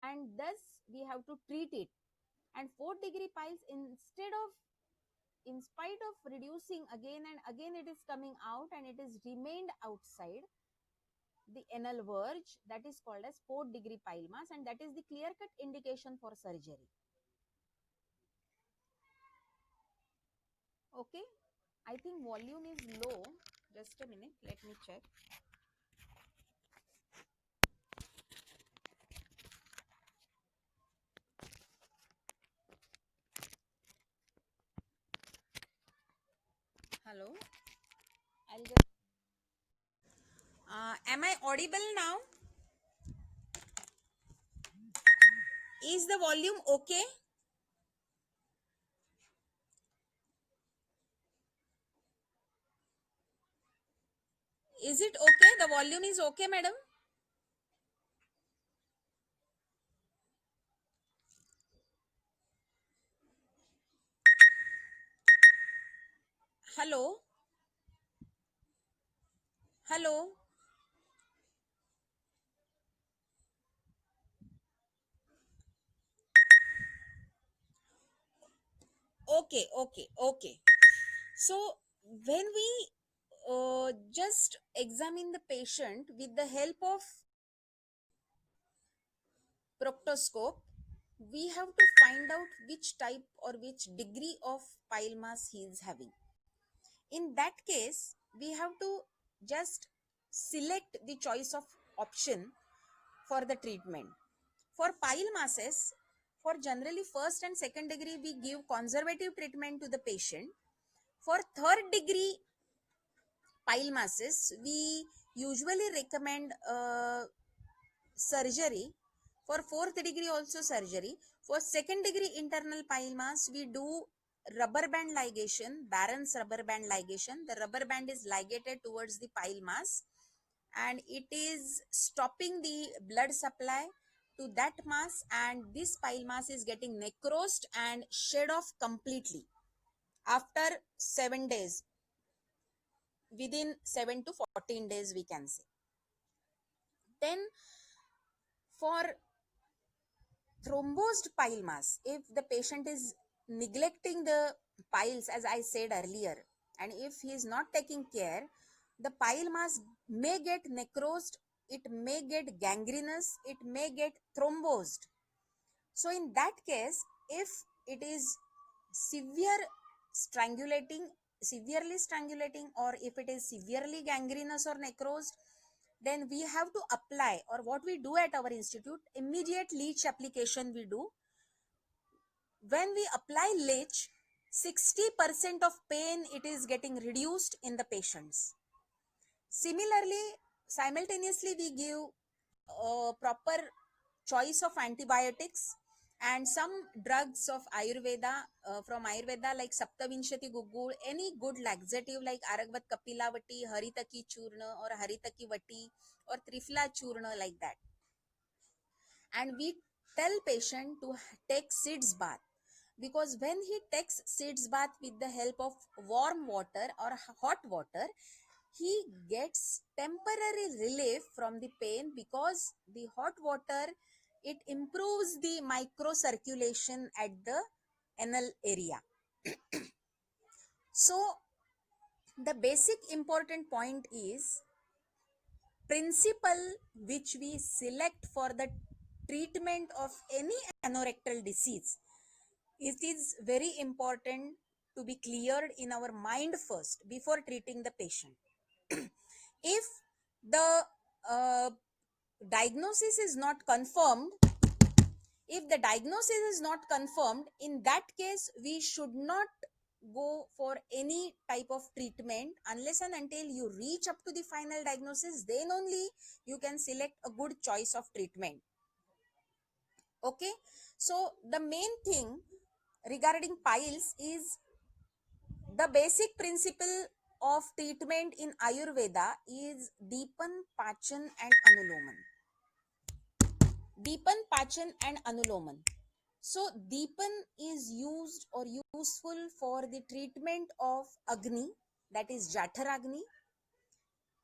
And thus we have to treat it. And 4-degree piles, in spite of reducing again and again, it is coming out and it is remained outside the anal verge. That is called as 4-degree pile mass, and that is the clear cut indication for surgery. Okay, I think volume is low. Just a minute, let me check. Hello, I'll just am I audible now? Is the volume okay? Is it okay? The volume is okay, madam? Hello hello okay. So when we just examine the patient with the help of proctoscope, we have to find out which type or which degree of pile mass he is having. In that case, we have to just select the choice of option for the treatment. For pile masses, for generally first and second degree, we give conservative treatment to the patient. For third degree pile masses, we usually recommend surgery. For fourth degree also surgery. For second degree internal pile mass, we do rubber band ligation, Barron's rubber band ligation. The rubber band is ligated towards the pile mass and it is stopping the blood supply to that mass, and this pile mass is getting necrosed and shed off completely after 7 days, within 7 to 14 days we can say. Then for thrombosed pile mass, if the patient is neglecting the piles as I said earlier, and if he is not taking care, the pile mass may get necrosed, it may get gangrenous, it may get thrombosed. So in that case, if it is severe strangulating severely strangulating, or if it is severely gangrenous or necrosed, then we have to apply, or what we do at our institute, immediate leech application we do. When we apply leech, 60% of pain it is getting reduced in the patients. Similarly, simultaneously we give proper choice of antibiotics and some drugs of Ayurveda, from Ayurveda, like Saptavinshati Gugul, any good laxative like Aragvat Kapilavati, Haritaki Churna or Haritaki Vati or Trifla Churna, like that. And we tell patient to take seeds bath, because when he takes seeds bath with the help of warm water or hot water, he gets temporary relief from the pain, because the hot water, it improves the microcirculation at the anal area. So the basic important point is principle which we select for the treatment of any anorectal disease. It is very important to be cleared in our mind first before treating the patient. If the uh, diagnosis is not confirmed, if the diagnosis is not confirmed, in that case we should not go for any type of treatment unless and until you reach up to the final diagnosis. Then only you can select a good choice of treatment. Okay, so the main thing regarding piles is the basic principle of treatment in Ayurveda is Deepan, Pachan and Anuloman. Deepan, Pachan and Anuloman. So Deepan is used or useful for the treatment of Agni, that is Jathar Agni.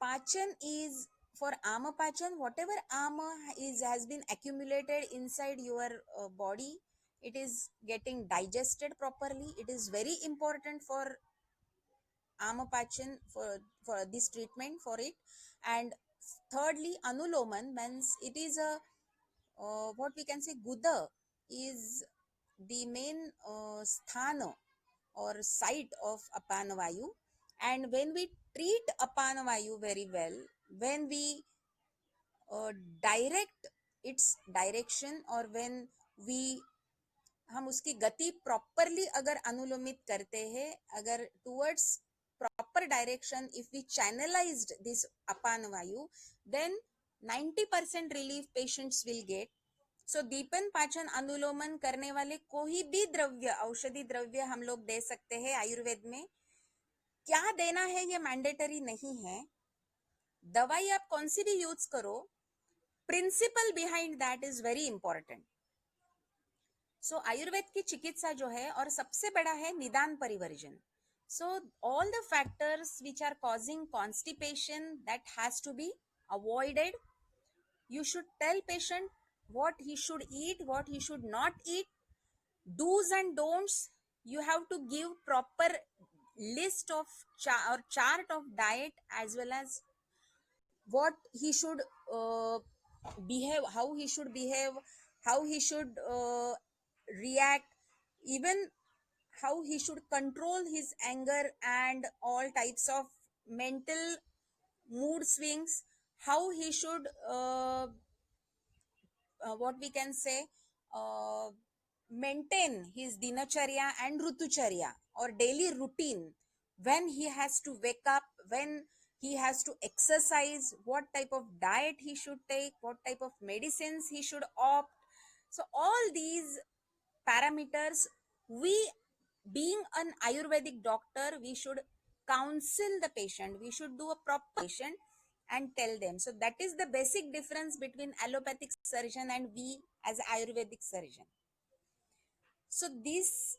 Pachan is for Ama Pachan, whatever Ama has been accumulated inside your body, it is getting digested properly. It is very important for Amapachin for this treatment for it. And thirdly, Anuloman means it is a what we can say, Guda is the main sthana or site of Apanavayu. And when we treat Apanavayu very well, when we direct its direction, or when we हम उसकी गति properly अगर अनुलोमित करते हैं, अगर towards proper direction, if we channelized this apana vayu, then 90% relief patients will get. So दीपन पाचन अनुलोमन करने वाले कोई भी द्रव्य, औषधि द्रव्य हम लोग दे सकते हैं आयुर्वेद में. क्या देना है ये मैंडेटरी नहीं है. दवाई आप कौन सी भी यूज करो, principle behind that is very important. So Ayurveda की चिकित्सा जो है, और सबसे बड़ा है निदान परिवर्जन. So all the factors which are causing constipation, that has to be avoided. You should tell patient what he should eat, what he should not eat, do's and don'ts. You have to give proper list of or chart of diet, as well as what he should behave, how he should behave, how he should react, even how he should control his anger and all types of mental mood swings, how he should what we can say, uh, maintain his dinacharya and rutucharya or daily routine, when he has to wake up, when he has to exercise, what type of diet he should take, what type of medicines he should opt. So all these parameters, we, being an ayurvedic doctor, we should counsel the patient, we should do a proper patient and tell them. So that is the basic difference between allopathic surgeon and we as ayurvedic surgeon. So this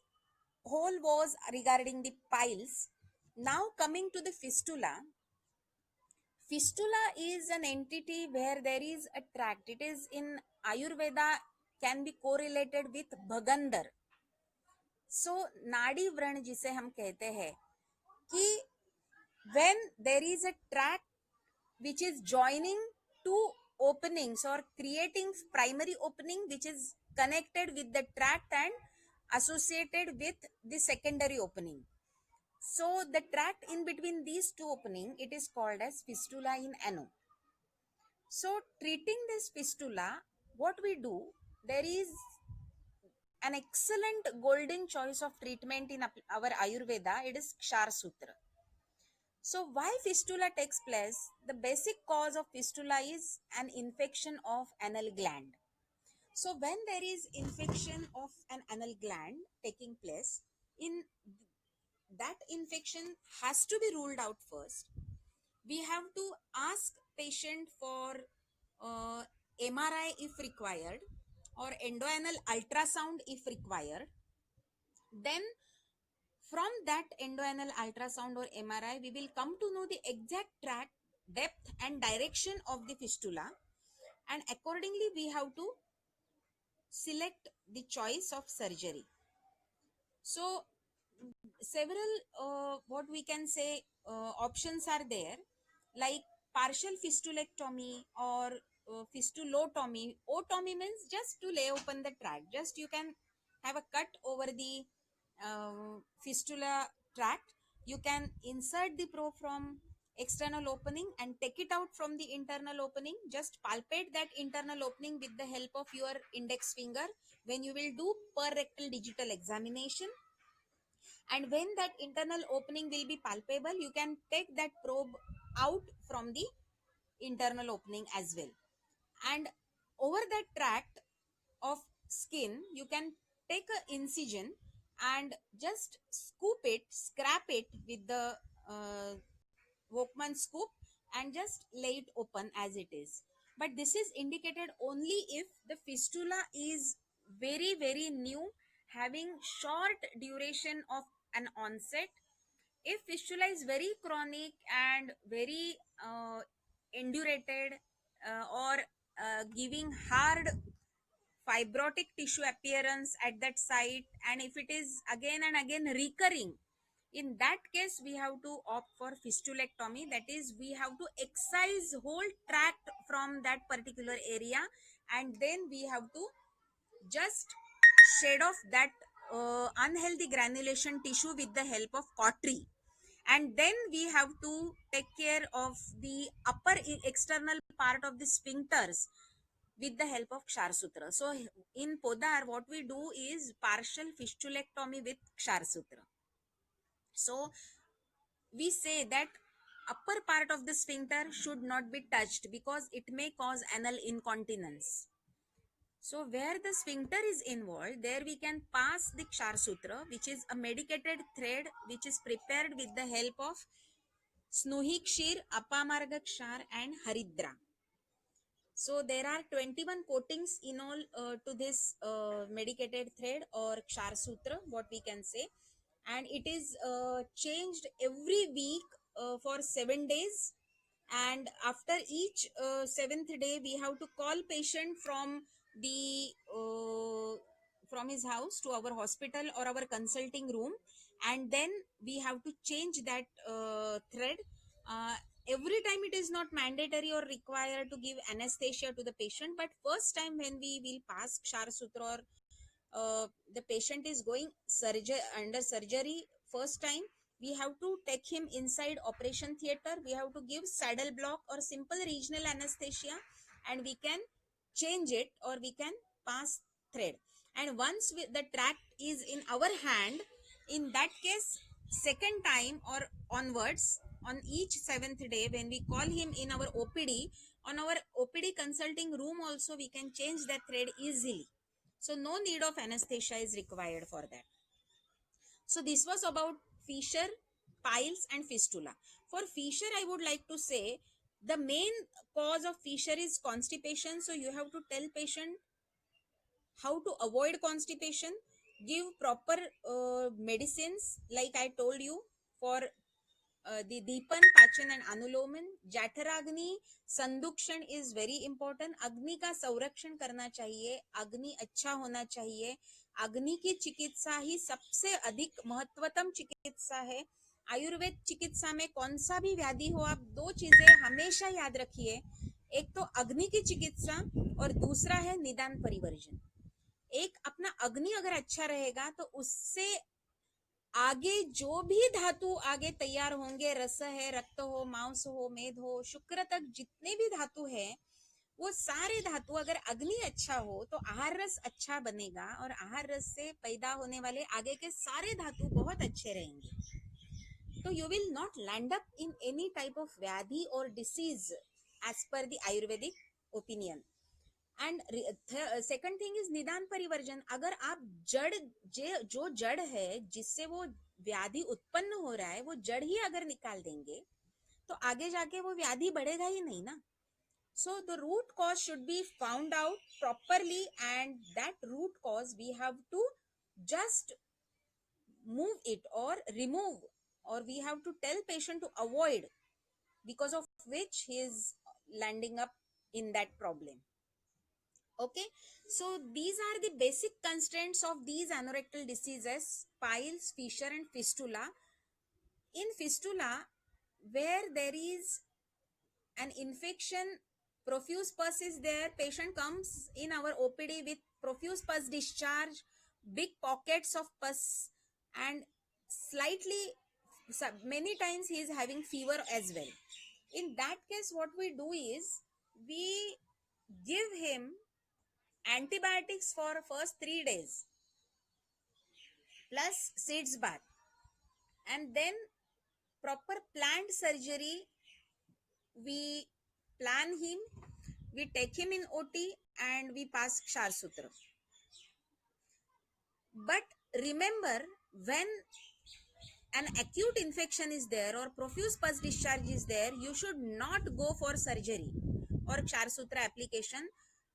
whole was regarding the piles. Now coming to the fistula. Fistula is an entity where there is a tract. It is in Ayurveda, can be correlated with Bhagandar. So नाड़ी व्रण जिसे हम कहते हैं कि when there is a tract which is joining two openings or creating primary opening which is connected with the tract and associated with the secondary opening. So the tract in between these two opening, it is called as fistula in ano. So treating this fistula, what we do, there is an excellent golden choice of treatment in our Ayurveda. It is Kshar Sutra. So why fistula takes place? The basic cause of fistula is an infection of anal gland. So when there is infection of an anal gland taking place, in that infection has to be ruled out first. We have to ask patient for MRI if required, or endoanal ultrasound if required. Then from that endoanal ultrasound or MRI, we will come to know the exact track, depth and direction of the fistula, and accordingly we have to select the choice of surgery. So several what we can say options are there, like partial fistulectomy or fistulotomy. Otomy means just to lay open the tract, just you can have a cut over the fistula tract. You can insert the probe from external opening and take it out from the internal opening. Just palpate that internal opening with the help of your index finger when you will do per rectal digital examination. And when that internal opening will be palpable, you can take that probe out from the internal opening as well. And over that tract of skin, you can take a incision and just scoop it, scrap it with the Volkmann scoop, and just lay it open as it is. But this is indicated only if the fistula is very, very new, having short duration of an onset. If fistula is very chronic and very indurated, or giving hard fibrotic tissue appearance at that site, and if it is again and again recurring, in that case we have to opt for fistulectomy. That is, we have to excise whole tract from that particular area, and then we have to just shed off that unhealthy granulation tissue with the help of cautery. And then we have to take care of the upper external part of the sphincters with the help of Kshar Sutra. So in Podar, what we do is partial fistulectomy with Kshar Sutra. So we say that upper part of the sphincter should not be touched because it may cause anal incontinence. So where the sphincter is involved, there we can pass the Kshar Sutra, which is a medicated thread which is prepared with the help of Snuhi Kshir, Apamarga Kshar and Haridra. So there are 21 coatings in all to this medicated thread or Kshar Sutra, what we can say. and it is changed every week for 7 days, and after each seventh day we have to call patient the from his house to our hospital or our consulting room, and then we have to change that thread. uh, every time it is not mandatory or required to give anesthesia to the patient, but first time when we will pass Kshar Sutra, or the patient is going under surgery first time, we have to take him inside operation theater, we have to give saddle block or simple regional anesthesia, and we can change it or we can pass thread. And once the tract is in our hand, in that case, second time or onwards, on each seventh day when we call him in our OPD, on our OPD consulting room also we can change that thread easily. So no need of anesthesia is required for that. So this was about fissure, piles and fistula. For fissure, I would like to say the main cause of fissure is constipation. So you have to tell patient how to avoid constipation, give proper medicines like I told you for the Deepan, Pachan and Anuloman. Jataragni संदुक्षण is very important. अग्नि का संरक्षण करना चाहिए, अग्नि अच्छा होना चाहिए. अग्नि की चिकित्सा ही सबसे अधिक महत्वतम चिकित्सा है. आयुर्वेद चिकित्सा में कौन सा भी व्याधि हो, आप दो चीजें हमेशा याद रखिए, एक तो अग्नि की चिकित्सा और दूसरा है निदान परिवर्जन. एक अपना अग्नि अगर अच्छा रहेगा तो उससे आगे जो भी धातु आगे तैयार होंगे, रस है, रक्त हो, मांस हो, मेद हो, शुक्र तक जितने भी धातु है, वो सारे धातु अगर अग्नि अच्छा हो तो आहार रस अच्छा बनेगा और आहार रस से पैदा होने वाले आगे के सारे धातु बहुत अच्छे रहेंगे. तो you will not land up in any type of vyadhi or disease as per the Ayurvedic opinion. And second thing is nidan parivarjan. अगर आप जड़ जो जड़ है जिससे वो व्याधि उत्पन्न हो रहा है, वो जड़ ही अगर निकाल देंगे तो आगे जाके वो व्याधि बढ़ेगा ही नहीं ना. So the root cause should be found out properly, and that root cause we have to just move it or remove, or we have to tell patient to avoid, because of which he is landing up in that problem. Okay, so these are the basic constraints of these anorectal diseases: piles, fissure and fistula. In fistula, where there is an infection, profuse pus is there, patient comes in our OPD with profuse pus discharge, big pockets of pus, and slightly, many times he is having fever as well. In that case, what we do is we give him antibiotics for first 3 days plus seeds bath, and then proper planned surgery. We plan him, we take him in OT and we pass Kshar Sutra. But remember, when an acute infection is there or profuse pus discharge is there, you should not go for surgery or Kshar Sutra application.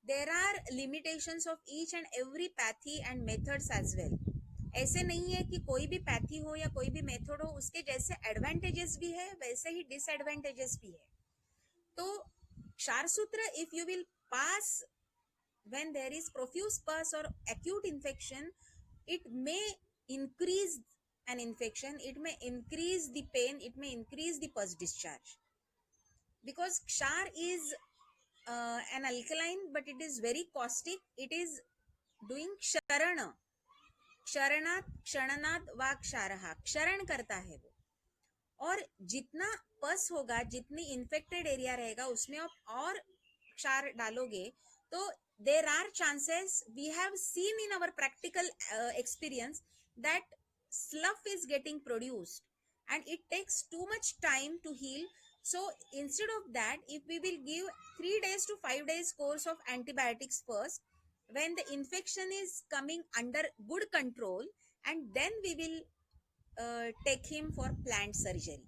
There are limitations of each and every pathy and methods as well. ऐसे नहीं है कि कोई भी pathy हो या कोई भी मेथड हो, उसके जैसे एडवांटेजेस भी है वैसे ही डिसएडवांटेजेस भी है. तो क्षार सूत्र, if you will pass when there is profuse pus or acute infection, it may increase an infection, it may increase the pain, it may increase the pus discharge, because kshar is an alkaline, but it is very caustic. It is doing ksharana, क्षरणात् क्षणनाद वा क्षारहा, क्षरण करता है वो. और जितना पस होगा, जितनी इन्फेक्टेड एरिया रहेगा, उसमें आप और क्षार डालोगे तो there are chances, we have seen in our practical experience that slough is getting produced and it takes too much time to heal. So instead of that, if we will give 3 days to 5 days course of antibiotics first, when the infection is coming under good control, and then we will take him for planned surgery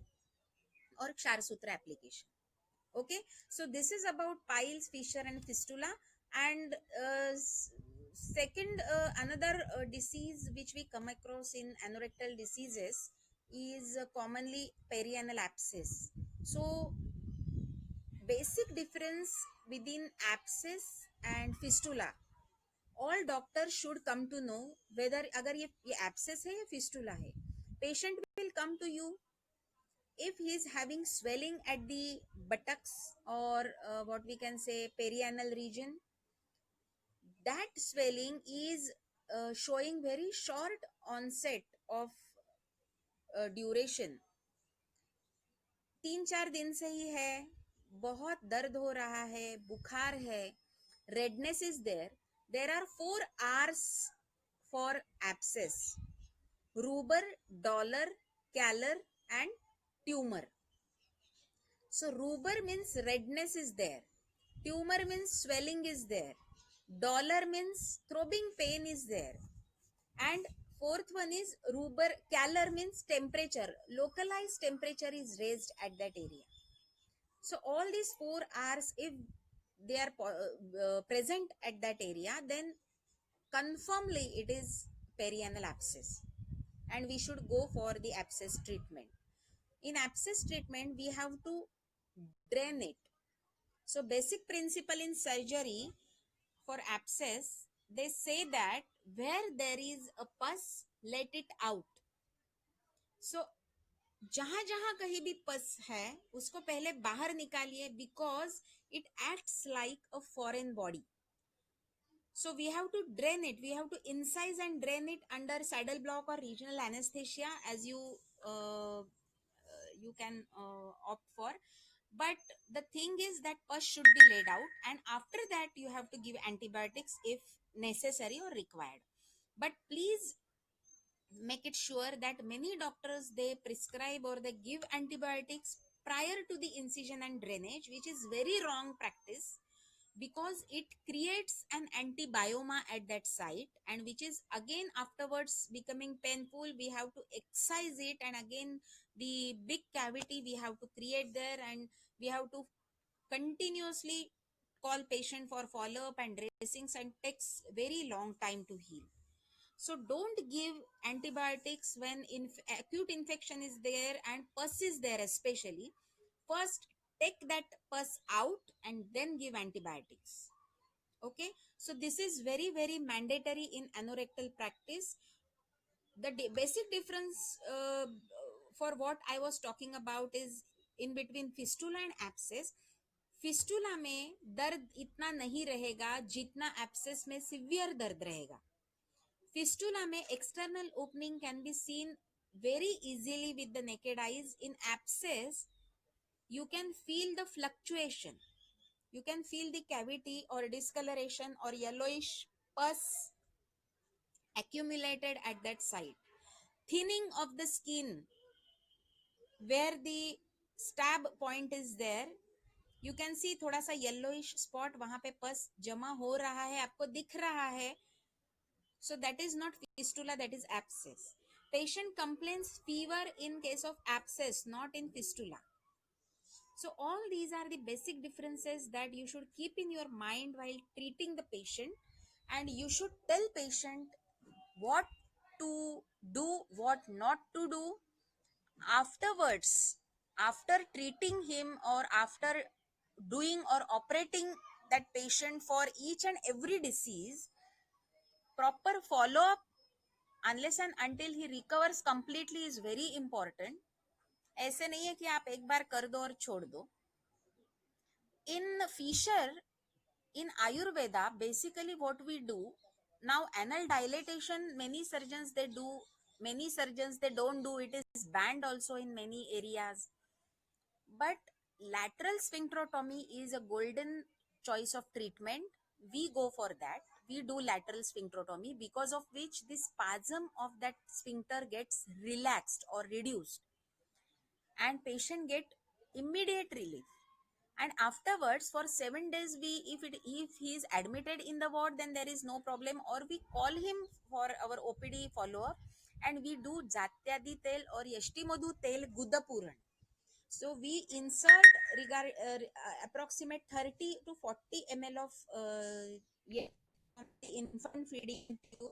or Kshar Sutra application. Okay, so this is about piles, fissure and fistula. And second, another disease which we come across in anorectal diseases is commonly perianal abscess. So basic difference within abscess and fistula, all doctors should come to know whether अगर ये abscess है या fistula है. Patient will come to you if he is having swelling at the buttocks or what we can say perianal region. That swelling is showing very short onset of duration. 3-4 दिन से ही है, बहुत दर्द हो रहा है, बुखार है, redness is there. There are 4 R's for abscess: ruber, dollar, calor and tumor. So ruber means redness is there, tumor means swelling is there, dollar means throbbing pain is there, and fourth one is ruber. Calor means temperature, localized temperature is raised at that area. So all these 4 R's, if they are present at that area, then confirmly it is perianal abscess and we should go for the abscess treatment. In abscess treatment we have to drain it. So basic principle in surgery for abscess, they say that where there is a pus, let it out. So जहां जहां कहीं भी पस है उसको पहले बाहर निकालिए, because it acts like a foreign body. So we have to drain it, we have to incise and drain it under saddle block or regional anesthesia, as you can opt for. But the thing is that pus should be laid out, and after that you have to give antibiotics if necessary or required. But please make it sure that many doctors, they prescribe or they give antibiotics prior to the incision and drainage, which is very wrong practice, because it creates an antibioma at that site, and which is again afterwards becoming painful. We have to excise it, and again the big cavity we have to create there, and we have to continuously call patient for follow up and dressings, and takes very long time to heal. So don't give antibiotics when acute infection is there and pus is there especially. First take that pus out and then give antibiotics. Okay, so this is very mandatory in anorectal practice. The basic difference for what I was talking about is in between fistula and abscess. Fistula में दर्द इतना नहीं रहेगा जितना abscess में severe दर्द रहेगा. Fistula में external opening can be seen very easily with the naked eyes. In abscess, you can feel the fluctuation. You can feel the cavity or discoloration or yellowish pus accumulated at that site. Thinning of the skin where the stab point is there, you can see थोड़ा सा yellowish spot, वहां पे पस जमा हो रहा है, आपको दिख रहा है. So that is not fistula, that is abscess. Patient complains fever in case of abscess, not in fistula. So all these are the basic differences that you should keep in your mind while treating the patient, and you should tell patient what to do, what not to do. Afterwards, after treating him or after doing or operating that patient for each and every disease, proper follow up unless and until he recovers completely is very important. ऐसे नहीं है कि आप एक बार कर दो और छोड़ दो. In fissure, in Ayurveda, basically what we do now, anal dilatation, many surgeons they do, many surgeons they don't do, it is banned also in many areas. But lateral sphincterotomy is a golden choice of treatment. We go for that. We do lateral sphincterotomy, because of which the spasm of that sphincter gets relaxed or reduced, and patient get immediate relief. And afterwards for 7 days, if he is admitted in the ward, then there is no problem, or we call him for our OPD follow up, and we do Jatyadi tel or Yashtimodhu tel Gudapuran. So we insert approximate 30 to 40 ml of infant feeding tube.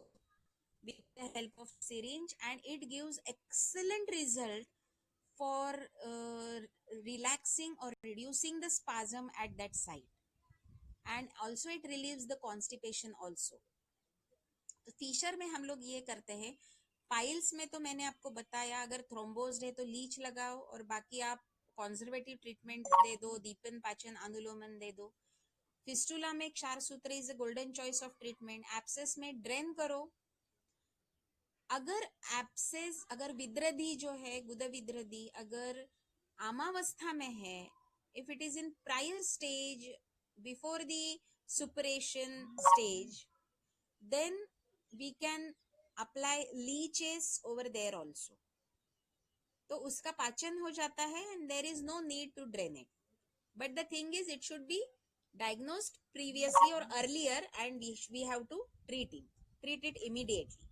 help of syringe, and it gives excellent result for relaxing or reducing the spasm at that site, and also it relieves the constipation also. तो Fisher में हम लोग ये करते हैं. Piles में तो मैंने आपको बताया, अगर थ्रोम्बोज है तो लीच लगाओ, और बाकी आप कंजर्वेटिव ट्रीटमेंट दे दो, दीपन पाचन अनुलोमन दे दो. फिस्टुला में क्षार सूत्र is a golden choice of treatment. Abscess में ड्रेन करो. अगर एब्सेस, अगर विद्रदी जो है गुदा विद्रदी अगर आमावस्था में है, if it is in prior stage before the suppuration stage, then we can apply leeches over there also. तो उसका पाचन हो जाता है and there is no need to drain it. But the thing is, it should be diagnosed previously or earlier, and we have to treat it immediately.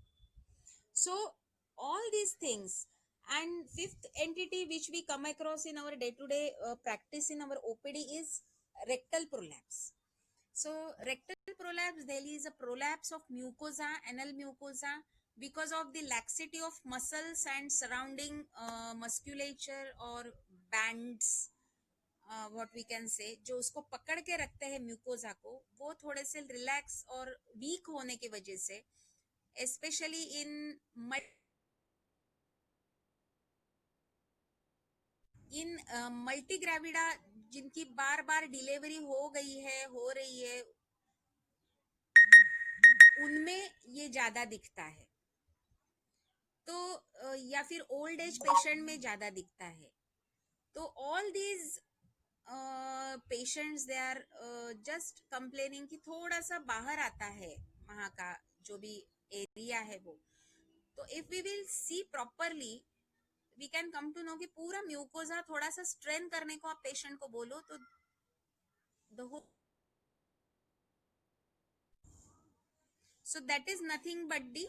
So all these things. And fifth entity which we come across in our day-to-day practice in our OPD is rectal prolapse. So rectal prolapse, there is a prolapse of mucosa, anal mucosa, because of the laxity of muscles and surrounding musculature or bands, what we can say, जो उसको पकड़ के रखते हैं mucosa को, वो थोड़े से रिलैक्स और वीक होने की वजह से, especially in मल्टीग्रेविडा जिनकी बार बार डिलीवरी हो गई है, हो रही है, उनमें ये ज्यादा दिखता है. तो या फिर ओल्ड एज पेशेंट में ज्यादा दिखता है. तो all these patients they are just complaining कि थोड़ा सा बाहर आता है वहाँ का जो भी एरिया है वो. तो if we will see properly, we can come to know कि पूरा म्यूकोजा थोड़ा सा स्ट्रेन करने को आप पेशेंट को बोलो तो the whole. So that is nothing but the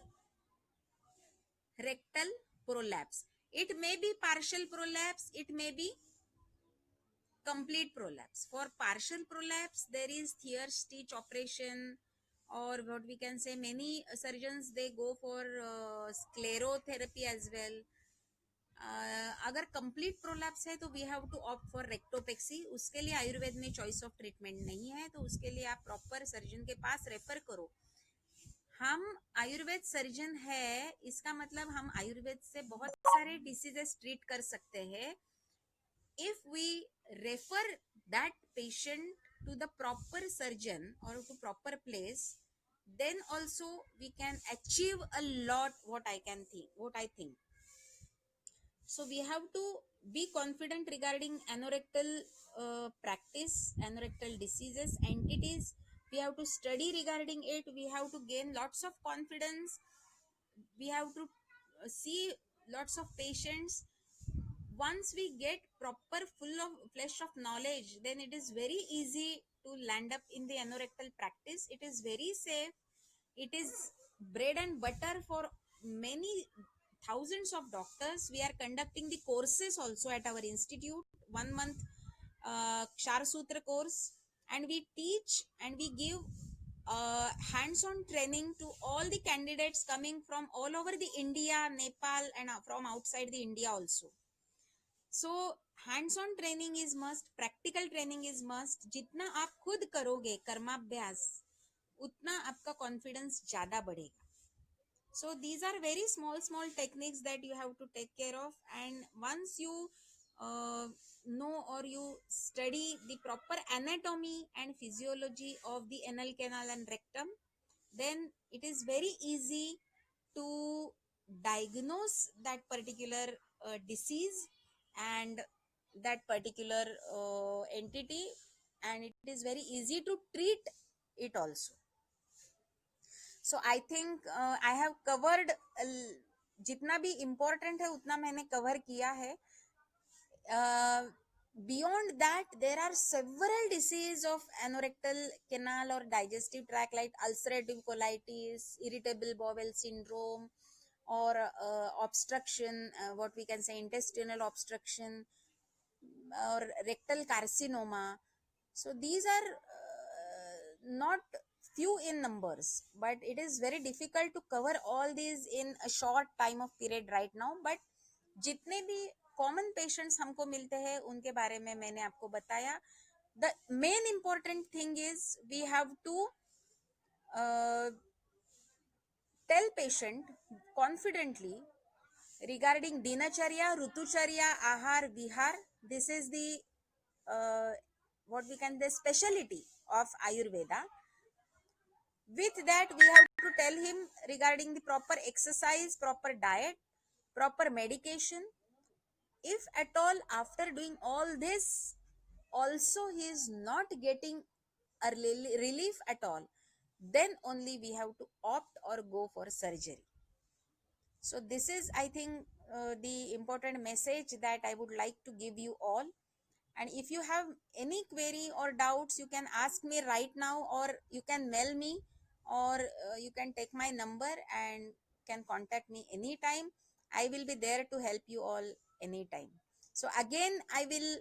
rectal prolapse. It may be partial prolapse, it may be complete prolapse. For partial prolapse, there is Thiers stitch operation, or what we can say, many surgeons they go for sclerotherapy as well. अगर complete prolapse है तो we have to opt for rectopexy. उसके लिए आयुर्वेद में choice of treatment नहीं है, तो उसके लिए आप प्रॉपर सर्जन के पास रेफर करो. हम आयुर्वेद सर्जन है, इसका मतलब हम आयुर्वेद से बहुत सारे डिसीजेस ट्रीट कर सकते हैं. If we refer that patient to the proper surgeon or to proper place, then also we can achieve a lot, what I think. So we have to be confident regarding anorectal practice, anorectal diseases, entities. We have to study regarding it. We have to gain lots of confidence. We have to see lots of patients. Once we get proper full of flesh of knowledge, then it is very easy to land up in the anorectal practice. It is very safe. It is bread and butter for many thousands of doctors. We are conducting the courses also at our institute, 1 month Kshar Sutra course, and we teach and we give hands-on training to all the candidates coming from all over the India, Nepal, and from outside the India also. So hands-on training is must, practical training is must. जितना आप खुद करोगे कर्माभ्यास, उतना आपका confidence ज्यादा बढ़ेगा. So these are very small techniques that you have to take care of, and once you know or you study the proper anatomy and physiology of the anal canal and rectum, then it is very easy to diagnose that particular disease and that particular entity, and it is very easy to treat it also. So I think I have covered जितना भी important है उतना मैंने cover किया है. Beyond that, there are several diseases of anorectal canal or digestive tract, like ulcerative colitis, irritable bowel syndrome, or obstruction, what we can say intestinal obstruction, or rectal carcinoma. So these are not few in numbers, but it is very difficult to cover all these in a short time of period right now. But जितने भी common patients हमको मिलते हैं उनके बारे में मैंने आपको बताया. The main important thing is we have to uh, tell patient confidently regarding dinacharya, rutucharya, ahar, vihar. This is the what we can the specialty of Ayurveda. With that, we have to tell him regarding the proper exercise, proper diet, proper medication. If at all after doing all this, also he is not getting a relief at all, then only we have to opt or go for surgery. So this is, I think, the important message that I would like to give you all. And if you have any query or doubts, you can ask me right now, or you can mail me, or you can take my number and can contact me anytime. I will be there to help you all anytime. So again, I will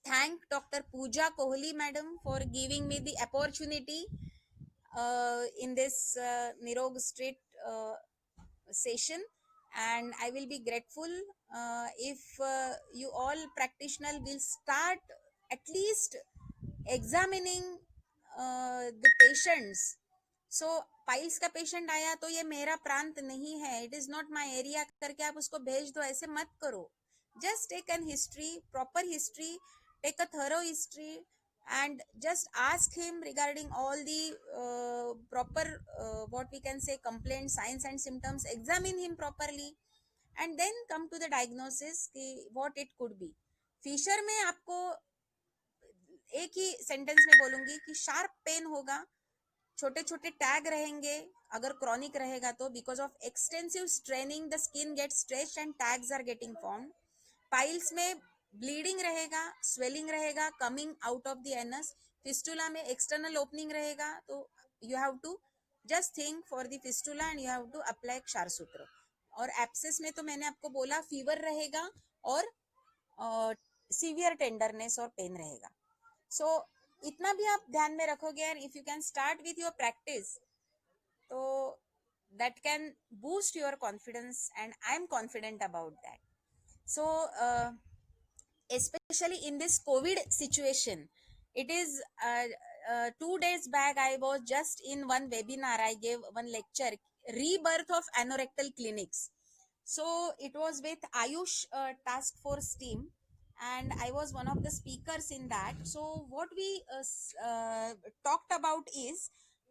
thank Dr. Pooja Kohli madam for giving me the opportunity in this Nirog Street session, and I will be grateful if you all practitioners will start at least examining the patients. So piles का patient आया तो ये मेरा प्रांत नहीं है, it is not my area करके आप उसको भेज दो, ऐसे मत करो. Just take an history, proper history, take a thorough history, and just ask him regarding all the proper what we can say complaint signs and symptoms. Examine him properly and then come to the diagnosis ki what it could be. Fissure में आपको एक ही sentence में बोलूंगी कि sharp pain होगा, छोटे छोटे tag रहेंगे अगर क्रॉनिक रहेगा तो, because of extensive straining the skin get stretched and tags are getting form. Piles में ब्लीडिंग रहेगा, स्वेलिंग रहेगा coming out of the anus. Fistula में एक्सटर्नल ओपनिंग रहेगा, तो you have to just think for the fistula and you have to apply kshar sutra. और एप्सिस में तो मैंने आपको बोला फीवर रहेगा और सीवियर टेंडरनेस और पेन रहेगा. सो इतना भी आप ध्यान में रखोगे, and if you can start with your practice, तो that can boost your confidence and I am confident about that. So especially in this COVID situation, it is 2 days back I was just in one webinar, I gave one lecture, rebirth of anorectal clinics. So it was with Ayush task force team, and I was one of the speakers in that. So what we talked about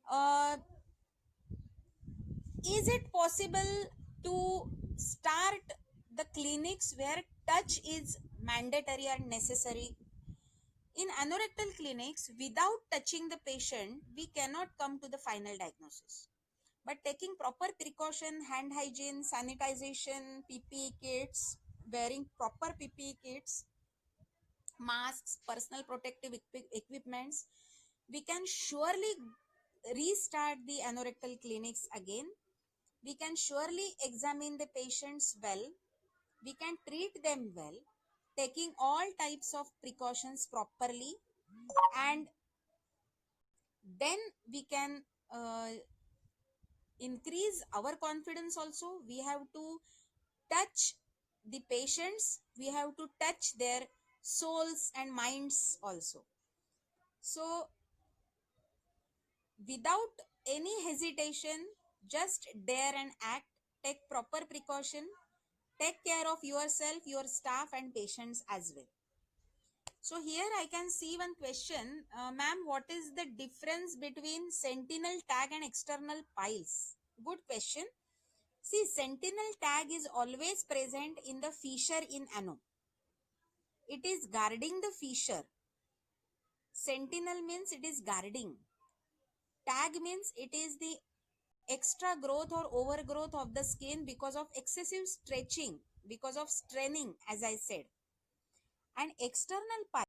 uh, is it possible to start the clinics where touch is mandatory and necessary? In anorectal clinics, without touching the patient, we cannot come to the final diagnosis. But taking proper precaution, hand hygiene, sanitization, PPE kits, wearing proper PPE kits, masks, personal protective equipments, we can surely restart the anorectal clinics again. We can surely examine the patients well. We can treat them well, taking all types of precautions properly, and then we can increase our confidence also. We have to touch the patients, we have to touch their souls and minds also. So without any hesitation, just dare and act, take proper precaution, take care of yourself, your staff and patients as well. So here I can see one question, ma'am, what is the difference between sentinel tag and external piles? Good question. See, sentinel tag is always present in the fissure in ano. It is guarding the fissure. Sentinel means it is guarding. Tag means it is the extra growth or overgrowth of the skin because of excessive stretching, because of straining, as I said. And external